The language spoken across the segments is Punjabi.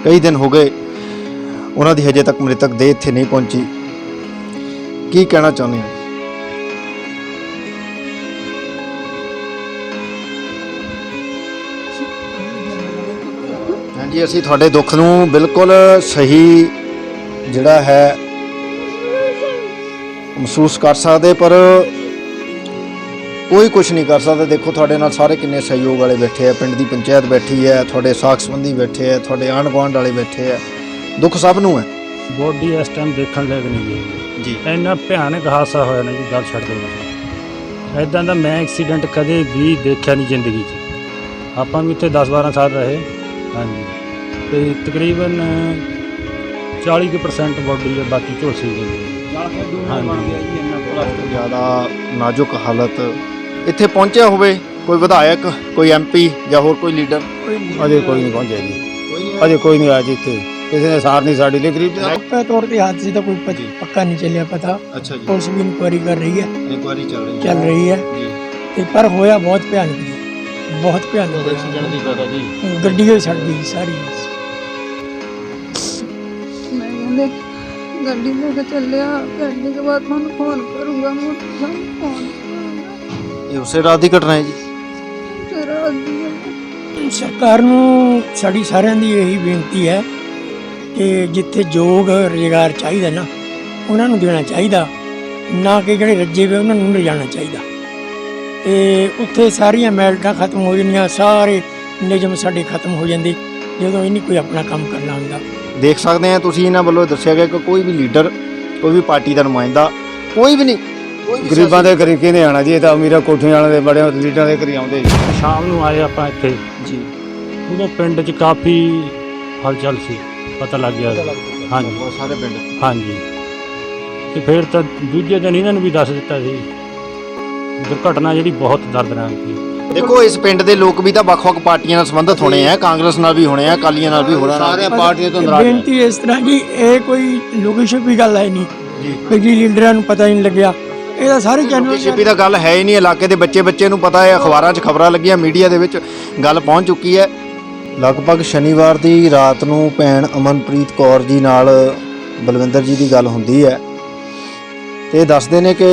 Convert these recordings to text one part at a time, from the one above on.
कई दिन हो गए उन्हों की हजे तक मृतक देह इत्थे नहीं पहुंची। की कहना चाहुंदे हो? हाँ जी, असीं तुहाडे दुख नूं बिल्कुल सही जिहड़ा है महसूस कर सकते, पर कोई कुछ नहीं कर सकता। देखो तुहाडे नाल सारे किन्ने सहयोग वाले बैठे हैं, पिंड की पंचायत बैठी है, तुहाडे साख संबंधी बैठे है, तुहाडे आंढ गुआंढ वाले बैठे है, दुख सब नूं है। बॉडी इस टाइम देखने लायक नहीं है जी ਇੰਨਾ ਭਿਆਨਕ ਹਾਦਸਾ ਹੋਇਆ ਨਾ ਜੀ, ਗੱਲ ਛੱਡ ਦਿਓ। ਇੱਦਾਂ ਦਾ ਮੈਂ ਐਕਸੀਡੈਂਟ ਕਦੇ ਵੀ ਦੇਖਿਆ ਨਹੀਂ ਜ਼ਿੰਦਗੀ 'ਚ। ਆਪਾਂ ਵੀ ਇੱਥੇ 10-12 ਸਾਲ ਰਹੇ। ਹਾਂਜੀ, ਤੇ ਤਕਰੀਬਨ 40% ਬॉडी ਹੈ, ਬਾਕੀ ਝੁਲਸੀ ਗਈ बहुत ज़्यादा नाजुक हालत। इत्थे पहुंचा होवे कोई विधायक, कोई MP या होर कोई लीडर? अजे कोई नहीं पहुंचा जी, अजे कोई नहीं आया जी। इत्थे किसी ने सार नहीं साड़ी गरीब पक्का तौर पे हादसे का कोई पक्का नहीं चलिया पता। अच्छा जी, पुलिस भी इंक्वायरी कर रही है, इंक्वायरी चल रही है। जी। ते पर होया बहुत भयानक जी, बहुत भयानक एक्सीडेंट ਦੀ ਪਤਾ ਜੀ, गड्डी ही सड़ गई सारी। मैं कहते गड्डी लेके चलिया, गड्डी के बाद मैं फोन करूँगा, मैं फोन करूँगा। ये उसे रात की घटना है जी। फिर आदमी सरकार नूं साडी सारिਆਂ ਦੀ यही बेनती है कि जिथे योग रोजगार चाहिए ना उन्हां नूं देना चाहिए, ना कि ਜਿਹੜੇ ਰੱਜੇ ਵੇ ਉਹਨਾਂ ਨੂੰ ਲਿਜਾਣਾ ਚਾਹੀਦਾ। ਤੇ ਉੱਥੇ ਸਾਰੀਆਂ ਮੈਲਟਾਂ ਖਤਮ ਹੋ ਜਾਂਦੀਆਂ, ਸਾਰੇ ਨਿਯਮ ਸਾਡੇ ਖਤਮ ਹੋ ਜਾਂਦੇ ਜਦੋਂ ਇਹਨੀ ਕੋਈ ਆਪਣਾ ਕੰਮ ਕਰਨਾ ਹੁੰਦਾ। देख सकते हैं तुसीं इन्हां ਵੱਲੋਂ ਦੱਸਿਆ ਗਿਆ कि कोई भी लीडर, कोई भी पार्टी का नुमाइंदा, कोई भी नहीं, गरीबां दे घरी किहने आना जी। ये तो अमीरा कोठियां वाले दे बड़े लीडरां दे घरी आउंदे जी। ਸ਼ਾਮ ਨੂੰ ਆਏ ਆਪਾਂ ਇੱਥੇ जी। ਉਦੋਂ ਪਿੰਡ 'ਚ ਕਾਫੀ ਹਲਚਲ ਸੀ, ਪਤਾ ਲੱਗ ਗਿਆ। ਹਾਂਜੀ बहुत सारे पिंड। ਹਾਂਜੀ, ਤੇ ਫਿਰ ਤਾਂ ਦੂਜੇ ਦਿਨ ਇਹਨਾਂ ਨੂੰ ਵੀ ਦੱਸ ਦਿੱਤਾ ਸੀ। ਦੁਰਘਟਨਾ ਜਿਹੜੀ ਬਹੁਤ ਦਰਦਨਾਕ ਸੀ। देखो इस पिंड के लोग भी तो ਵੱਖ-ਵੱਖ ਪਾਰਟੀਆਂ ਨਾਲ ਸੰਬੰਧਿਤ ਹੋਣੇ हैं, कांग्रेस नाल भी होने हैं, अकालियां नाल भी होना। सारे पार्टियां तो नाराज हैं। ਬੇਨਤੀ ਇਸ ਤਰ੍ਹਾਂ ਜੀ, ਇਹ ਕੋਈ ਲੋਕੇਸ਼ਨ ਦੀ ਗੱਲ ਹੈ ਨਹੀਂ जी। ਕਿ ਜੀ ਲੀਡਰਾਂ ਨੂੰ ਪਤਾ ਹੀ ਨਹੀਂ ਲੱਗਿਆ। ਇਹ ਤਾਂ ਸਾਰੇ ਚੈਨਲ ਛਿਪੀ ਦਾ ਗੱਲ ਹੈ ਹੀ ਨਹੀਂ। ਇਲਾਕੇ ਦੇ ਬੱਚੇ ਨੂੰ ਪਤਾ ਹੈ, ਅਖਬਾਰਾਂ 'ਚ ਖਬਰਾਂ ਲੱਗੀਆਂ, ਮੀਡੀਆ ਦੇ ਵਿੱਚ ਗੱਲ ਪਹੁੰਚ ਚੁੱਕੀ ਹੈ। ਲਗਭਗ ਸ਼ਨੀਵਾਰ ਦੀ ਰਾਤ ਨੂੰ ਭੈਣ ਅਮਨਪ੍ਰੀਤ ਕੌਰ ਜੀ ਨਾਲ ਬਲਵਿੰਦਰ ਜੀ ਦੀ ਗੱਲ ਹੁੰਦੀ ਹੈ ਤੇ ਦੱਸਦੇ ਨੇ ਕਿ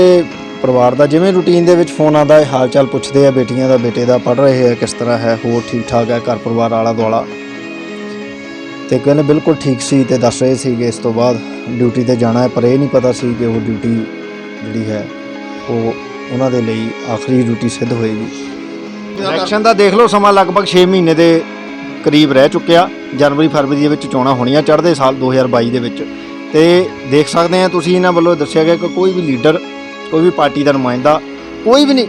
ਪਰਿਵਾਰ ਦਾ ਜਿਵੇਂ ਰੂਟੀਨ ਦੇ ਵਿੱਚ ਫੋਨ ਆਉਂਦਾ ਹੈ, ਹਾਲ ਚਾਲ ਪੁੱਛਦੇ ਆ ਬੇਟੀਆਂ ਦਾ, ਬੇਟੇ ਦਾ, ਪੜ੍ਹ ਰਹੇ ਹੈ, ਕਿਸ ਤਰ੍ਹਾਂ ਹੈ, ਹੋਰ ਠੀਕ ਠਾਕ ਹੈ, ਘਰ ਪਰਿਵਾਰ ਆਲਾ ਦੁਆਲਾ। ਤੇ ਕਹਿੰਦੇ ਬਿਲਕੁਲ ਠੀਕ ਸੀ ਤੇ ਦੱਸ ਰਹੇ ਸੀ ਕਿ ਇਸ ਤੋਂ ਬਾਅਦ ਡਿਊਟੀ ਤੇ ਜਾਣਾ ਹੈ, ਪਰ ਇਹ ਨਹੀਂ ਪਤਾ ਸੀ ਕਿ ਉਹ ਡਿਊਟੀ ਜਿਹੜੀ ਹੈ ਉਹ ਉਹਨਾਂ ਦੇ ਲਈ ਆਖਰੀ ਡਿਊਟੀ ਸਿੱਧ ਹੋਏਗੀ। ਇਲੈਕਸ਼ਨ ਦਾ ਦੇਖ ਲਓ ਸਮਾਂ ਲਗਭਗ 6 ਮਹੀਨੇ ਦੇ ਕਰੀਬ ਰਹਿ ਚੁੱਕਿਆ। ਜਨਵਰੀ ਫਰਵਰੀ ਦੇ ਵਿੱਚ ਚੋਣਾਂ ਹੋਣੀਆਂ ਚੜ੍ਹਦੇ ਸਾਲ 2022 ਦੇ ਵਿੱਚ। ਤੇ ਦੇਖ ਸਕਦੇ ਆ ਤੁਸੀਂ ਇਹਨਾਂ ਵੱਲੋਂ ਦੱਸਿਆ ਗਿਆ ਕਿ ਕੋਈ ਵੀ ਲੀਡਰ, ਕੋਈ ਵੀ ਪਾਰਟੀ ਦਾ ਨੁਮਾਇੰਦਾ, ਕੋਈ ਵੀ ਨਹੀਂ,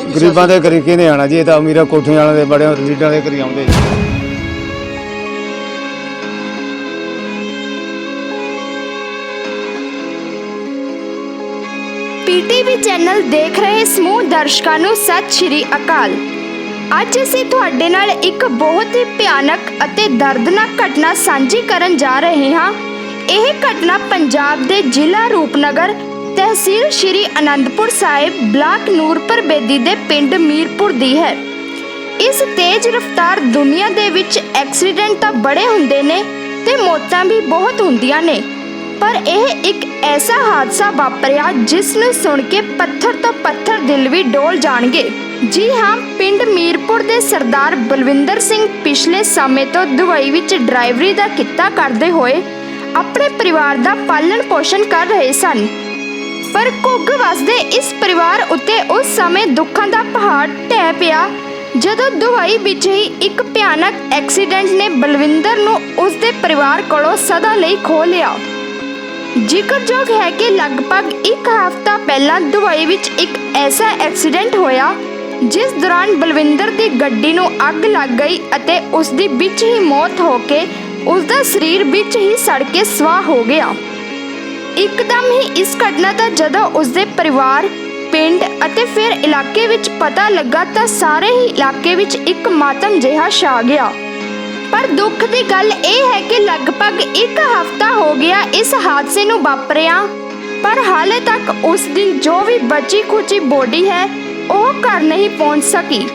गरीबां दे घरी किहने आना जी। ये तो अमीरा कोठियां वाले दे बड़े लीडरां दे घरी आउंदे जी। ਪੀਟੀਵੀ ਚੈਨਲ ਦੇਖ ਰਹੇ ਸਮੂਹ ਦਰਸ਼ਕਾਂ ਨੂੰ ਸਤਿ ਸ਼੍ਰੀ ਅਕਾਲ। ਅੱਜ ਅਸੀਂ ਤੁਹਾਡੇ ਨਾਲ ਇੱਕ ਬਹੁਤ ਹੀ ਭਿਆਨਕ ਅਤੇ ਦਰਦਨਾਕ ਘਟਨਾ ਸਾਂਝੀ ਕਰਨ ਜਾ ਰਹੇ ਹਾਂ। ਇਹ ਘਟਨਾ ਪੰਜਾਬ ਦੇ ਜ਼ਿਲ੍ਹਾ ਰੂਪਨਗਰ, ਤਹਿਸੀਲ ਸ਼੍ਰੀ ਅਨੰਦਪੁਰ ਸਾਹਿਬ, ਬਲਾਕ ਨੂਰਪੁਰ ਬੇਦੀ ਦੇ ਪਿੰਡ ਮੀਰਪੁਰ ਦੀ ਹੈ। ਇਸ ਤੇਜ਼ ਰਫ਼ਤਾਰ ਦੁਨੀਆ ਦੇ ਵਿੱਚ ਐਕਸੀਡੈਂਟ ਤਾਂ ਬੜੇ ਹੁੰਦੇ ਨੇ ਤੇ ਮੌਤਾਂ ਵੀ ਬਹੁਤ ਹੁੰਦੀਆਂ ਨੇ, ਪਰ ਇਹ ਇੱਕ ਐਸਾ ਹਾਦਸਾ ਵਾਪਰਿਆ ਜਿਸ ਨੂੰ ਸੁਣ ਕੇ ਪੱਥਰ ਤੋਂ ਪੱਥਰ ਦਿਲ ਵੀ ਡੋਲ ਜਾਣਗੇ। ਜੀ ਹਾਂ, ਪਿੰਡ ਮੀਰਪੁਰ ਦੇ ਸਰਦਾਰ ਬਲਵਿੰਦਰ ਸਿੰਘ ਪਿਛਲੇ ਸਮੇਂ ਤੋਂ ਦੁਬਈ ਵਿੱਚ ਡਰਾਈਵਰੀ ਦਾ ਕਿੱਤਾ ਕਰਦੇ ਹੋਏ ਆਪਣੇ ਪਰਿਵਾਰ ਦਾ ਪਾਲਣ ਪੋਸ਼ਣ ਕਰ ਰਹੇ ਸਨ। ਪਰ ਘੁੱਗ ਵਸਦੇ ਇਸ ਪਰਿਵਾਰ ਉੱਤੇ ਉਸ ਸਮੇਂ ਦੁੱਖਾਂ ਦਾ ਪਹਾੜ ਢਹਿ ਪਿਆ ਜਦੋਂ ਦੁਬਈ ਵਿੱਚ ਹੀ ਇੱਕ ਭਿਆਨਕ ਐਕਸੀਡੈਂਟ ਨੇ ਬਲਵਿੰਦਰ ਨੂੰ ਉਸਦੇ ਪਰਿਵਾਰ ਕੋਲੋਂ ਸਦਾ ਲਈ ਖੋਹ ਲਿਆ। ਜ਼ਿਕਰਯੋਗ ਹੈ ਕਿ ਲਗਭਗ ਇੱਕ ਹਫ਼ਤਾ ਪਹਿਲਾਂ ਦੁਬਈ ਵਿੱਚ ਇੱਕ ਐਸਾ ਐਕਸੀਡੈਂਟ ਹੋਇਆ ਜਿਸ ਦੌਰਾਨ ਬਲਵਿੰਦਰ ਦੀ ਗੱਡੀ ਨੂੰ ਅੱਗ ਲੱਗ ਗਈ ਅਤੇ ਉਸ ਦੀ ਵਿੱਚ ਹੀ ਮੌਤ ਹੋ ਕੇ ਉਸ ਦਾ ਸਰੀਰ ਵਿੱਚ ਹੀ ਸੜ ਕੇ ਸਵਾਹ ਹੋ ਗਿਆ। ਇੱਕਦਮ ਹੀ ਇਸ ਘਟਨਾ ਦਾ ਜਦੋਂ ਉਸਦੇ ਪਰਿਵਾਰ, ਪਿੰਡ ਅਤੇ ਫਿਰ ਇਲਾਕੇ ਵਿੱਚ ਪਤਾ ਲੱਗਾ ਤਾਂ ਸਾਰੇ ਹੀ ਇਲਾਕੇ ਵਿੱਚ ਇੱਕ ਮਾਤਮ ਜਿਹਾ ਛਾ ਗਿਆ। ਪਰ ਦੁੱਖ ਦੀ ਗੱਲ ਇਹ ਹੈ ਕਿ ਲਗਭਗ ਇੱਕ ਹਫ਼ਤਾ ਹੋ ਗਿਆ ਇਸ ਹਾਦਸੇ ਨੂੰ ਵਾਪਰਿਆ, ਪਰ ਹਾਲੇ ਤੱਕ ਉਸ ਦੀ ਜੋ ਵੀ ਬਚੀ ਖੁਚੀ ਬੋਡੀ ਹੈ ਉਹ ਘਰ ਨਹੀਂ ਪਹੁੰਚ ਸਕੀ।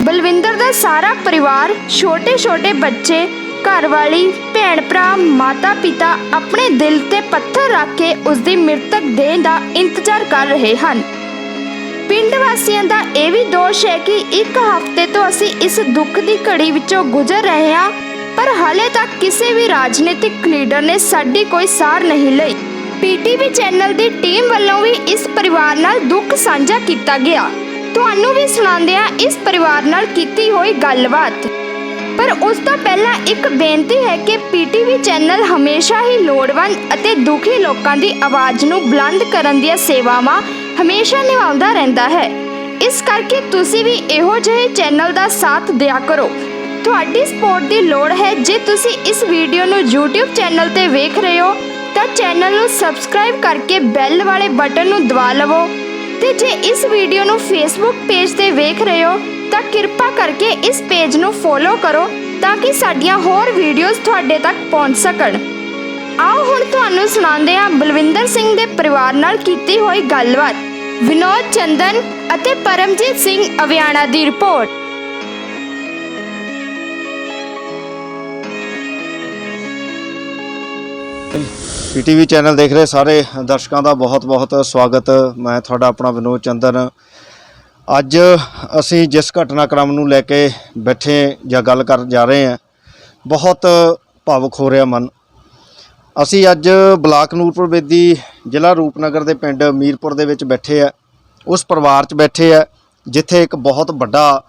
ਬਲਵਿੰਦਰ ਦਾ ਸਾਰਾ ਪਰਿਵਾਰ, ਛੋਟੇ ਛੋਟੇ ਬੱਚੇ ਘਰਵਾਲੀ, ਭੈਣ ਭਰਾ, ਮਾਤਾ ਪਿਤਾ ਆਪਣੇ ਦਿਲ ਤੇ ਪੱਥਰ ਰੱਖ ਕੇ ਉਸ ਦੀ ਮ੍ਰਿਤਕ ਦੇਹ ਦਾ ਇੰਤਜ਼ਾਰ ਕਰ ਰਹੇ ਹਨ। ਪਿੰਡ ਵਾਸੀਆਂ ਦਾ ਇਹ ਵੀ ਦੋਸ਼ ਹੈ ਕਿ ਇੱਕ ਹਫ਼ਤੇ ਤੋਂ ਅਸੀਂ ਇਸ ਦੁੱਖ ਦੀ ਘੜੀ ਵਿੱਚੋਂ ਗੁਜ਼ਰ ਰਹੇ ਹਾਂ, ਪਰ ਹਾਲੇ ਤੱਕ ਕਿਸੇ ਵੀ ਰਾਜਨੀਤਿਕ ਲੀਡਰ ਨੇ ਸਾਡੀ ਕੋਈ ਸਾਰ ਨਹੀਂ ਲਈ। ਪੀਟੀਵੀ ਚੈਨਲ ਦੀ ਟੀਮ ਵੱਲੋਂ ਵੀ ਇਸ ਪਰਿਵਾਰ ਨਾਲ ਦੁੱਖ ਸਾਂਝਾ ਕੀਤਾ ਗਿਆ। ਤੁਹਾਨੂੰ ਵੀ ਸੁਣਾਉਂਦੇ ਹਾਂ ਇਸ ਪਰਿਵਾਰ ਨਾਲ ਕੀਤੀ ਹੋਈ ਗੱਲਬਾਤ। ਪਰ ਉਸ ਤੋਂ ਪਹਿਲਾਂ ਇੱਕ ਬੇਨਤੀ ਹੈ ਕਿ ਪੀਟੀਵੀ ਚੈਨਲ ਹਮੇਸ਼ਾ ਹੀ ਲੋੜਵੰਦ ਅਤੇ ਦੁਖੀ ਲੋਕਾਂ ਦੀ ਆਵਾਜ਼ ਨੂੰ ਬੁਲੰਦ ਕਰਨ ਦੀਆਂ ਸੇਵਾਵਾਂ ਹਮੇਸ਼ਾ ਨਿਭਾਉਂਦਾ ਰਹਿੰਦਾ ਹੈ। ਇਸ ਕਰਕੇ ਤੁਸੀਂ ਵੀ ਇਹੋ ਜਿਹੇ ਚੈਨਲ ਦਾ ਸਾਥ ਦਿਆ ਕਰੋ। ਤੁਹਾਡੀ ਸਪੋਰਟ ਦੀ ਲੋੜ ਹੈ। ਜੇ ਤੁਸੀਂ ਇਸ ਵੀਡੀਓ ਨੂੰ YouTube ਚੈਨਲ ਤੇ ਵੇਖ ਰਹੇ ਹੋ ਤਾਂ ਚੈਨਲ ਨੂੰ ਸਬਸਕ੍ਰਾਈਬ ਕਰਕੇ ਬੈਲ ਵਾਲੇ ਬਟਨ ਨੂੰ ਦਬਾ ਲਵੋ, ਤੇ ਜੇ ਇਸ ਵੀਡੀਓ ਨੂੰ Facebook ਪੇਜ ਤੇ ਵੇਖ ਰਹੇ ਹੋ ਤਾਂ ਕਿਰਪਾ ਕਰਕੇ ਇਸ ਪੇਜ ਨੂੰ ਫੋਲੋ ਕਰੋ ਤਾਂ ਕਿ ਸਾਡੀਆਂ ਹੋਰ ਵੀਡੀਓਜ਼ ਤੁਹਾਡੇ ਤੱਕ ਪਹੁੰਚ ਸਕਣ। ਆਓ ਹੁਣ ਤੁਹਾਨੂੰ ਸੁਣਾਉਂਦੇ ਹਾਂ ਬਲਵਿੰਦਰ ਸਿੰਘ ਦੇ ਪਰਿਵਾਰ ਨਾਲ ਕੀਤੀ ਹੋਈ ਗੱਲਬਾਤ। ਵਿਨੋਦ ਚੰਦਨ ਅਤੇ ਪਰਮਜੀਤ ਸਿੰਘ ਅਵਿਆਣਾ ਦੀ ਰਿਪੋਰਟ। ਪੀਟੀਵੀ ਚੈਨਲ ਦੇਖ ਰਹੇ ਸਾਰੇ ਦਰਸ਼ਕਾਂ ਦਾ ਬਹੁਤ-ਬਹੁਤ ਸਵਾਗਤ। ਮੈਂ ਤੁਹਾਡਾ ਆਪਣਾ ਵਿਨੋਦ ਚੰਦਨ। ਅੱਜ ਅਸੀਂ ਜਿਸ ਘਟਨਾਕ੍ਰਮ ਨੂੰ ਲੈ ਕੇ ਬੈਠੇ ਜਾਂ ਗੱਲ ਕਰਨ ਜਾ ਰਹੇ ਹਾਂ, ਬਹੁਤ ਭਾਵੁਕ ਹੋ ਰਿਹਾ ਮਨ। ਅਸੀਂ ਅੱਜ ਬਲਾਕ ਨੂਰਪੁਰ ਬੇਦੀ, ਜ਼ਿਲ੍ਹਾ ਰੂਪਨਗਰ ਦੇ ਪਿੰਡ ਮੀਰਪੁਰ ਦੇ ਵਿੱਚ ਬੈਠੇ ਆ। ਉਸ ਪਰਿਵਾਰ 'ਚ ਬੈਠੇ ਆ ਜਿੱਥੇ ਇੱਕ ਬਹੁਤ ਵੱਡਾ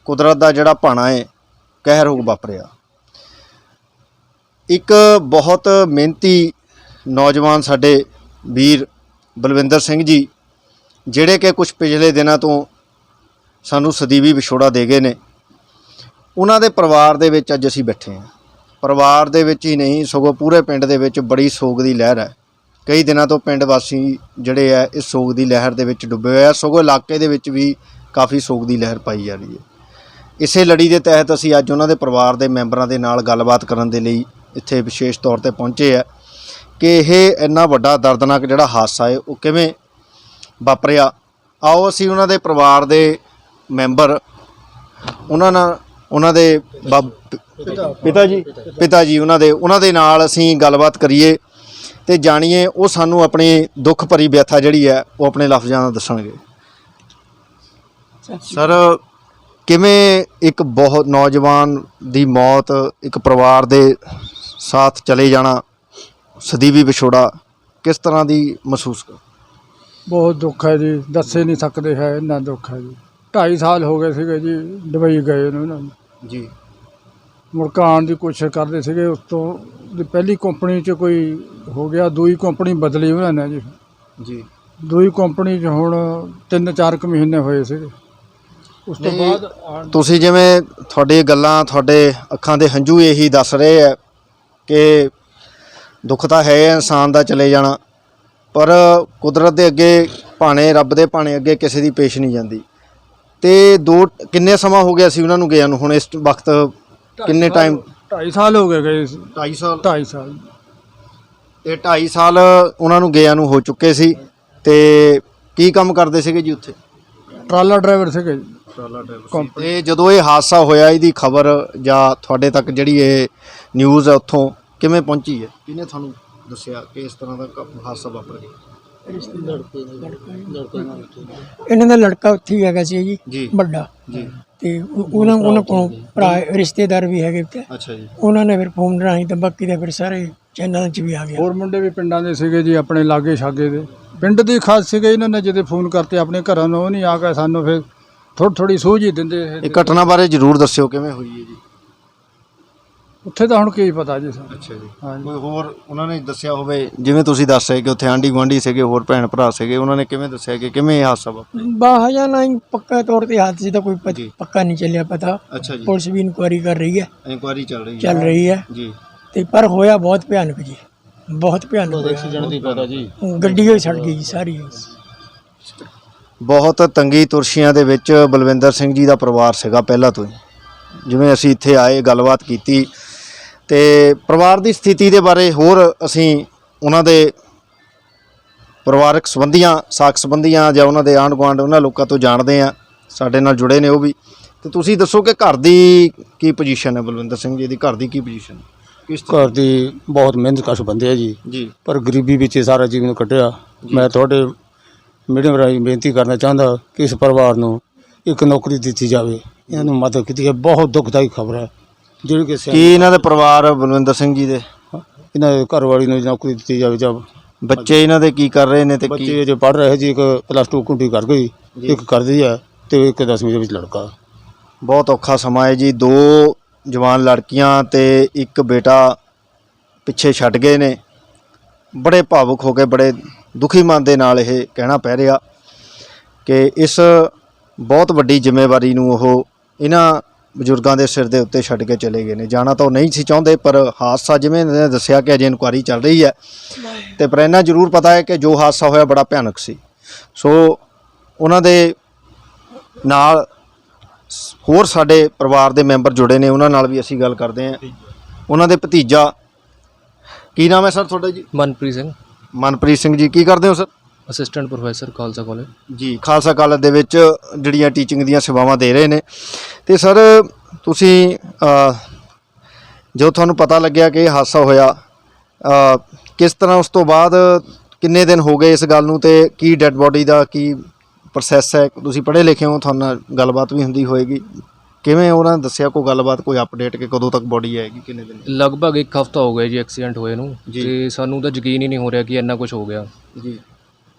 ਕੁਦਰਤ ਦਾ ਜਿਹੜਾ ਭਾਣਾ ਹੈ, ਕਹਿਰ ਹੋ ਵਾਪਰਿਆ। ਇੱਕ ਬਹੁਤ ਮਿਹਨਤੀ ਨੌਜਵਾਨ ਸਾਡੇ ਵੀਰ ਬਲਵਿੰਦਰ ਸਿੰਘ ਜੀ, ਜਿਹੜੇ ਕਿ ਕੁਝ ਪਿਛਲੇ ਦਿਨਾਂ ਤੋਂ ਸਾਨੂੰ ਸਦੀਵੀ ਵਿਛੋੜਾ ਦੇ ਗਏ ਨੇ, ਉਹਨਾਂ ਦੇ ਪਰਿਵਾਰ ਦੇ ਵਿੱਚ ਅੱਜ ਅਸੀਂ ਬੈਠੇ ਹਾਂ। ਪਰਿਵਾਰ ਦੇ ਵਿੱਚ ਹੀ ਨਹੀਂ ਸਗੋਂ ਪੂਰੇ ਪਿੰਡ ਦੇ ਵਿੱਚ ਬੜੀ ਸੋਗ ਦੀ ਲਹਿਰ ਹੈ। ਕਈ ਦਿਨਾਂ ਤੋਂ ਪਿੰਡ ਵਾਸੀ ਜਿਹੜੇ ਹੈ ਇਸ ਸੋਗ ਦੀ ਲਹਿਰ ਦੇ ਵਿੱਚ ਡੁੱਬੇ ਹੋਏ ਆ। ਸਗੋਂ ਇਲਾਕੇ ਦੇ ਵਿੱਚ ਵੀ ਕਾਫੀ ਸੋਗ ਦੀ ਲਹਿਰ ਪਾਈ ਜਾ ਰਹੀ ਹੈ। ਇਸੇ ਲੜੀ ਦੇ ਤਹਿਤ ਅਸੀਂ ਅੱਜ ਉਹਨਾਂ ਦੇ ਪਰਿਵਾਰ ਦੇ ਮੈਂਬਰਾਂ ਦੇ ਨਾਲ ਗੱਲਬਾਤ ਕਰਨ ਦੇ ਲਈ ਇੱਥੇ ਵਿਸ਼ੇਸ਼ ਤੌਰ ਤੇ ਪਹੁੰਚੇ ਆ ਕਿ ਇਹ ਇੰਨਾ ਵੱਡਾ ਦਰਦਨਾਕ ਜਿਹੜਾ ਹਾਦਸਾ ਹੈ ਉਹ ਕਿਵੇਂ ਵਾਪਰਿਆ। ਆਓ ਅਸੀਂ ਉਹਨਾਂ ਦੇ ਪਰਿਵਾਰ ਦੇ ਮੈਂਬਰ, ਉਹਨਾਂ ਦੇ ਪਿਤਾ ਜੀ ਉਹਨਾਂ ਦੇ ਨਾਲ ਅਸੀਂ ਗੱਲਬਾਤ ਕਰੀਏ ਤੇ ਜਾਣੀਏ ਉਹ ਸਾਨੂੰ ਆਪਣੀ ਦੁੱਖ ਭਰੀ ਵਿਅਥਾ ਜਿਹੜੀ ਹੈ ਉਹ ਆਪਣੇ ਲਫ਼ਜ਼ਾਂ ਨਾਲ ਦੱਸਣਗੇ। ਸਰ, ਕਿਵੇਂ ਇੱਕ ਬਹੁਤ ਨੌਜਵਾਨ ਦੀ ਮੌਤ, ਇੱਕ ਪਰਿਵਾਰ ਦੇ ਸਾਥ ਚਲੇ ਜਾਣਾ, ਸਦੀਵੀ ਵਿਛੋੜਾ, ਕਿਸ ਤਰ੍ਹਾਂ ਦੀ ਮਹਿਸੂਸ ਕਰ? ਬਹੁਤ ਦੁੱਖ ਹੈ ਜੀ, ਦੱਸੇ ਨਹੀਂ ਸਕਦੇ ਹੈ, ਇੰਨਾ ਦੁੱਖ ਹੈ ਜੀ। 2.5 ਸਾਲ ਹੋ ਗਏ ਸੀਗੇ ਜੀ ਦੁਬਈ ਗਏ ਨੇ ਉਹਨਾਂ ਨੂੰ ਜੀ। ਮੁੜ ਕੇ ਆਉਣ ਦੀ ਕੋਸ਼ਿਸ਼ ਕਰਦੇ ਸੀਗੇ। ਉਸ ਤੋਂ ਪਹਿਲੀ ਕੰਪਨੀ 'ਚ ਕੋਈ ਹੋ ਗਿਆ, ਦੂਜੀ ਕੰਪਨੀ ਬਦਲੀ ਉਹਨਾਂ ਨੇ ਜੀ। ਦੂਜੀ ਕੰਪਨੀ 'ਚ ਹੁਣ 3-4 ਕੁ ਮਹੀਨੇ ਹੋਏ ਸੀਗੇ। ਉਸ ਤੋਂ ਬਾਅਦ ਤੁਸੀਂ ਜਿਵੇਂ ਤੁਹਾਡੀ ਗੱਲਾਂ, ਤੁਹਾਡੇ ਅੱਖਾਂ ਦੇ ਹੰਝੂ ਇਹੀ ਦੱਸ ਰਹੇ ਆ ਕਿ ਦੁੱਖ ਤਾਂ ਹੈ ਇਨਸਾਨ ਦਾ ਚਲੇ ਜਾਣਾ, ਪਰ ਕੁਦਰਤ ਦੇ ਅੱਗੇ ਭਾਣੇ, ਰੱਬ ਦੇ ਭਾਣੇ ਅੱਗੇ ਕਿਸੇ ਦੀ ਪੇਸ਼ ਨਹੀਂ ਜਾਂਦੀ। ਤੇ ਕਿੰਨੇ ਸਮਾਂ ਹੋ ਗਿਆ ਸੀ ਉਹਨਾਂ ਨੂੰ ਗਿਆ ਨੂੰ? ਹੁਣ ਇਸ ਵਕਤ ਕਿੰਨੇ ਟਾਈਮ? 2.5 ਸਾਲ ਹੋ ਗਏ 2.5 ਸਾਲ। 2.5 ਸਾਲ ਤੇ 2.5 ਸਾਲ ਉਹਨਾਂ ਨੂੰ ਗਿਆ ਨੂੰ ਹੋ ਚੁੱਕੇ ਸੀ। ਤੇ ਕੀ ਕੰਮ ਕਰਦੇ ਸੀਗੇ ਜੀ ਉੱਥੇ? ਟਰਾਲਾ ਡਰਾਈਵਰ ਸੀਗੇ ਜੀ। ਤੇ ਜਦੋਂ ਇਹ ਹਾਦਸਾ ਹੋਇਆ, ਇਹਦੀ ਖਬਰ ਜਾਂ ਤੁਹਾਡੇ ਤੱਕ ਜਿਹੜੀ ਇਹ ਨਿਊਜ਼ ਹੈ ਉੱਥੋਂ ਕਿਵੇਂ ਪਹੁੰਚੀ ਹੈ? ਕਿਹਨੇ ਤੁਹਾਨੂੰ ਦੱਸਿਆ ਕਿ ਇਸ ਤਰ੍ਹਾਂ ਦਾ ਹਾਦਸਾ ਵਾਪਰ ਗਿਆ? ਇਹਨਾਂ ਦਾ ਲੜਕਾ ਉੱਥੇ ਹੀ ਹੈਗਾ ਸੀ ਜੀ, ਵੱਡਾ ਜੀ। ਤੇ ਉਹਨਾਂ ਕੋਲ ਭਰਾ ਰਿਸ਼ਤੇਦਾਰ ਵੀ ਹੈਗੇ ਤੇ ਅੱਛਾ ਜੀ। ਉਹਨਾਂ ਨੇ ਫਿਰ ਫੋਨ ਰਾਹੀਂ ਤਾਂ ਬਾਕੀ ਦਾ ਫਿਰ ਸਾਰੇ ਚੈਨਲਾਂ 'ਚ ਵੀ ਆ ਗਿਆ। ਹੋਰ ਮੁੰਡੇ ਵੀ ਪਿੰਡਾਂ ਦੇ ਸੀਗੇ ਜੀ, ਆਪਣੇ ਲਾਗੇ ਛਾਗੇ ਦੇ ਪਿੰਡ ਦੇ ਖਾਸ ਸੀਗੇ। ਇਹਨਾਂ ਨੇ ਜਦੋਂ ਫੋਨ ਕਰਤੇ ਆਪਣੇ ਘਰਾਂ ਨੂੰ, ਉਹ ਨਹੀਂ ਆ ਕੇ ਸਾਨੂੰ ਫਿਰ ਥੋੜ੍ਹੀ ਸੂਝ ਹੀ ਦਿੰਦੇ। ਇਹ ਘਟਨਾ ਬਾਰੇ ਜ਼ਰੂਰ ਦੱਸਿਓ ਕਿਵੇਂ ਹੋਈ ਹੈ ਜੀ। ਉੱਥੇ ਤਾਂ ਹੁਣ ਕੀ ਪਤਾ ਜੀ ਸਾਨੂੰ। ਅੱਛਾ ਜੀ। ਹਾਂਜੀ। ਕੋਈ ਹੋਰ ਉਹਨਾਂ ਨੇ ਦੱਸਿਆ ਹੋਵੇ, ਜਿਵੇਂ ਤੁਸੀਂ ਦੱਸ ਰਹੇ ਕਿ ਉੱਥੇ ਆਂਢੀ ਗੁਆਂਢੀ ਸੀਗੇ, ਹੋਰ ਭੈਣ ਭਰਾ ਸੀਗੇ, ਉਹਨਾਂ ਨੇ ਕਿਵੇਂ ਦੱਸਿਆ ਕਿ ਕਿਵੇਂ ਇਹ ਹਾਦਸਾ ਵਾਪਰਿਆ? ਬਾਹਰ ਨਹੀਂ ਪੱਕਾ ਤੌਰ ਤੇ ਹਾਦਸੇ ਦਾ ਕੋਈ ਜੀ। ਪੱਕਾ ਨਹੀਂ ਚੱਲਿਆ ਪਤਾ। ਅੱਛਾ ਜੀ। ਪੁਲਿਸ ਵੀ ਇਨਕੁਆਇਰੀ ਕਰ ਰਹੀ ਹੈ, ਇਨਕੁਆਇਰੀ ਚੱਲ ਰਹੀ ਹੈ ਜੀ। ਤੇ ਪਰ ਹੋਇਆ ਬਹੁਤ ਭਿਆਨਕ ਜੀ, ਬਹੁਤ ਭਿਆਨਕ ਐਕਸੀਡੈਂਟ ਦੀ ਪਤਾ ਜੀ। ਗੱਡੀ ਹੋਈ ਸੜ ਗਈ ਜੀ ਸਾਰੀ। ਬਹੁਤ ਤੰਗੀ ਤੁਰਸ਼ੀਆਂ ਦੇ ਵਿੱਚ ਬਲਵਿੰਦਰ ਸਿੰਘ ਜੀ ਦਾ ਪਰਿਵਾਰ ਸੀਗਾ ਪਹਿਲਾਂ ਤੋਂ ਹੀ। ਜਿਵੇਂ ਅਸੀਂ ਇੱਥੇ ਆਏ, ਗੱਲਬਾਤ ਕੀਤੀ ਤੇ ਪਰਿਵਾਰ ਦੀ ਸਥਿਤੀ ਦੇ ਬਾਰੇ ਹੋਰ ਅਸੀਂ ਉਹਨਾਂ ਦੇ ਪਰਿਵਾਰਕ ਸੰਬੰਧੀਆਂ, ਸਾਕ ਸੰਬੰਧੀਆਂ ਜਾਂ ਉਹਨਾਂ ਦੇ ਆਂਢ ਗੁਆਂਢ, ਉਹਨਾਂ ਲੋਕਾਂ ਤੋਂ ਜਾਣਦੇ ਹਾਂ, ਸਾਡੇ ਨਾਲ ਜੁੜੇ ਨੇ ਉਹ ਵੀ। ਤੇ ਤੁਸੀਂ ਦੱਸੋ ਕਿ ਘਰ ਦੀ ਕੀ ਪੋਜੀਸ਼ਨ ਹੈ ਬਲਵਿੰਦਰ ਸਿੰਘ ਜੀ ਦੀ, ਘਰ ਦੀ ਕੀ ਪੋਜੀਸ਼ਨ ਕਿਸ ਘਰ ਦੀ ਬਹੁਤ ਮਿਹਨਤਕਸ਼ ਬੰਦੇ ਆ ਜੀ, ਜੀ ਪਰ ਗਰੀਬੀ ਵਿੱਚ ਇਹ ਸਾਰਾ ਜੀਵਨ ਕੱਟਿਆ। ਮੈਂ ਤੁਹਾਡੇ ਮੀਡੀਅਮ ਰਾਹੀਂ ਬੇਨਤੀ ਕਰਨਾ ਚਾਹੁੰਦਾ ਕਿ ਇਸ ਪਰਿਵਾਰ ਨੂੰ ਇੱਕ ਨੌਕਰੀ ਦਿੱਤੀ ਜਾਵੇ, ਇਹਨਾਂ ਨੂੰ ਮਦਦ ਕੀਤੀ ਹੈ। ਬਹੁਤ ਦੁਖਦਾਈ ਖਬਰ ਹੈ ਜਿਹੜੀ ਕਿ ਕੀ ਇਹਨਾਂ ਦੇ ਪਰਿਵਾਰ ਬਲਵਿੰਦਰ ਸਿੰਘ ਜੀ ਦੇ ਇਹਨਾਂ ਦੇ ਘਰ ਵਾਲੀ ਨੂੰ ਨੌਕਰੀ ਦਿੱਤੀ ਜਾਵੇ। ਜਾਂ ਬੱਚੇ ਇਹਨਾਂ ਦੇ ਕੀ ਕਰ ਰਹੇ ਨੇ ਤੇ ਕੀ ਬੱਚੇ ਜੇ ਪੜ੍ਹ ਰਹੇ ਜੀ, ਇੱਕ +2 ਕੁੰਡੀ ਕਰ ਗਈ, ਇੱਕ ਕਰਦੀ ਹੈ ਤੇ ਇੱਕ 10ਵੀਂ ਦੇ ਵਿੱਚ ਲੜਕਾ। ਬਹੁਤ ਔਖਾ ਸਮਾਂ ਹੈ ਜੀ। 2 ਜਵਾਨ ਲੜਕੀਆਂ ਤੇ ਇੱਕ ਬੇਟਾ ਪਿੱਛੇ ਛੱਡ ਗਏ ਨੇ। ਬੜੇ ਭਾਵੁਕ ਹੋ ਕੇ ਬੜੇ ਦੁਖੀ ਮਨ ਦੇ ਨਾਲ ਇਹ ਕਹਿਣਾ ਪੈ ਰਿਹਾ ਕਿ ਇਸ ਬਹੁਤ ਵੱਡੀ ਜ਼ਿੰਮੇਵਾਰੀ ਨੂੰ ਉਹ ਇਹਨਾਂ ਬਜ਼ੁਰਗਾਂ ਦੇ ਸਿਰ ਦੇ ਉੱਤੇ ਛੱਡ ਕੇ ਚਲੇ ਗਏ ਨੇ। ਜਾਣਾ ਤਾਂ ਉਹ ਨਹੀਂ ਸੀ ਚਾਹੁੰਦੇ, ਪਰ ਹਾਦਸਾ ਜਿਵੇਂ ਇਹਨਾਂ ਨੇ ਦੱਸਿਆ ਕਿ ਅਜੇ ਇਨਕੁਆਇਰੀ ਚੱਲ ਰਹੀ ਹੈ ਤੇ ਪਰ ਇਹਨਾਂ ਜ਼ਰੂਰ ਪਤਾ ਹੈ ਕਿ ਜੋ ਹਾਦਸਾ ਹੋਇਆ ਬੜਾ ਭਿਆਨਕ ਸੀ। ਸੋ ਉਹਨਾਂ ਦੇ ਨਾਲ ਹੋਰ ਸਾਡੇ ਪਰਿਵਾਰ ਦੇ ਮੈਂਬਰ ਜੁੜੇ ਨੇ, ਉਹਨਾਂ ਨਾਲ ਵੀ ਅਸੀਂ ਗੱਲ ਕਰਦੇ ਹਾਂ। ਉਹਨਾਂ ਦੇ ਭਤੀਜਾ, ਕੀ ਨਾਮ ਹੈ ਸਰ ਤੁਹਾਡਾ ਜੀ? ਮਨਪ੍ਰੀਤ ਸਿੰਘ, ਮਨਪ੍ਰੀਤ ਸਿੰਘ ਜੀ, ਕੀ ਕਰਦੇ ਹੋ sir? Assistant professor Khalsa college ਜੀ, ਖਾਲਸਾ ਕਾਲਜ ਦੇ ਵਿੱਚ ਜਿਹੜੀਆਂ ਟੀਚਿੰਗ ਦੀਆਂ ਸੇਵਾਵਾਂ ਦੇ ਰਹੇ ਨੇ। ਤੇ ਸਰ ਤੁਸੀਂ ਜੋ ਤੁਹਾਨੂੰ ਪਤਾ ਲੱਗਿਆ ਕਿ ਇਹ ਹਾਦਸਾ ਹੋਇਆ, ਕਿਸ ਤਰ੍ਹਾਂ ਉਸ ਤੋਂ ਬਾਅਦ ਕਿੰਨੇ ਦਿਨ ਹੋ ਗਏ ਇਸ ਗੱਲ ਨੂੰ, ਤੇ ਕੀ ਡੈੱਡ ਬੋਡੀ ਦਾ ਕੀ ਪ੍ਰੋਸੈਸ ਹੈ? ਤੁਸੀਂ ਪੜ੍ਹੇ ਲਿਖੇ ਹੋ, ਤੁਹਾਨੂੰ ਨਾਲ ਗੱਲਬਾਤ ਵੀ ਹੁੰਦੀ ਹੋਏਗੀ, ਕਿਵੇਂ ਉਹਨਾਂ ਨੇ ਦੱਸਿਆ ਕੋਈ ਗੱਲਬਾਤ, ਕੋਈ ਅਪਡੇਟ ਕਿ ਕਦੋਂ ਤੱਕ ਬੋਡੀ ਆਏਗੀ, ਕਿੰਨੇ ਦਿਨ? ਲਗਭਗ 1 ਹਫ਼ਤਾ ਹੋ ਗਿਆ ਜੀ ਐਕਸੀਡੈਂਟ ਹੋਏ ਨੂੰ, ਜੀ। ਤੇ ਸਾਨੂੰ ਤਾਂ ਯਕੀਨ ਹੀ ਨਹੀਂ ਹੋ ਰਿਹਾ ਕਿ ਇੰਨਾ ਕੁਝ ਹੋ ਗਿਆ। ਜੀ,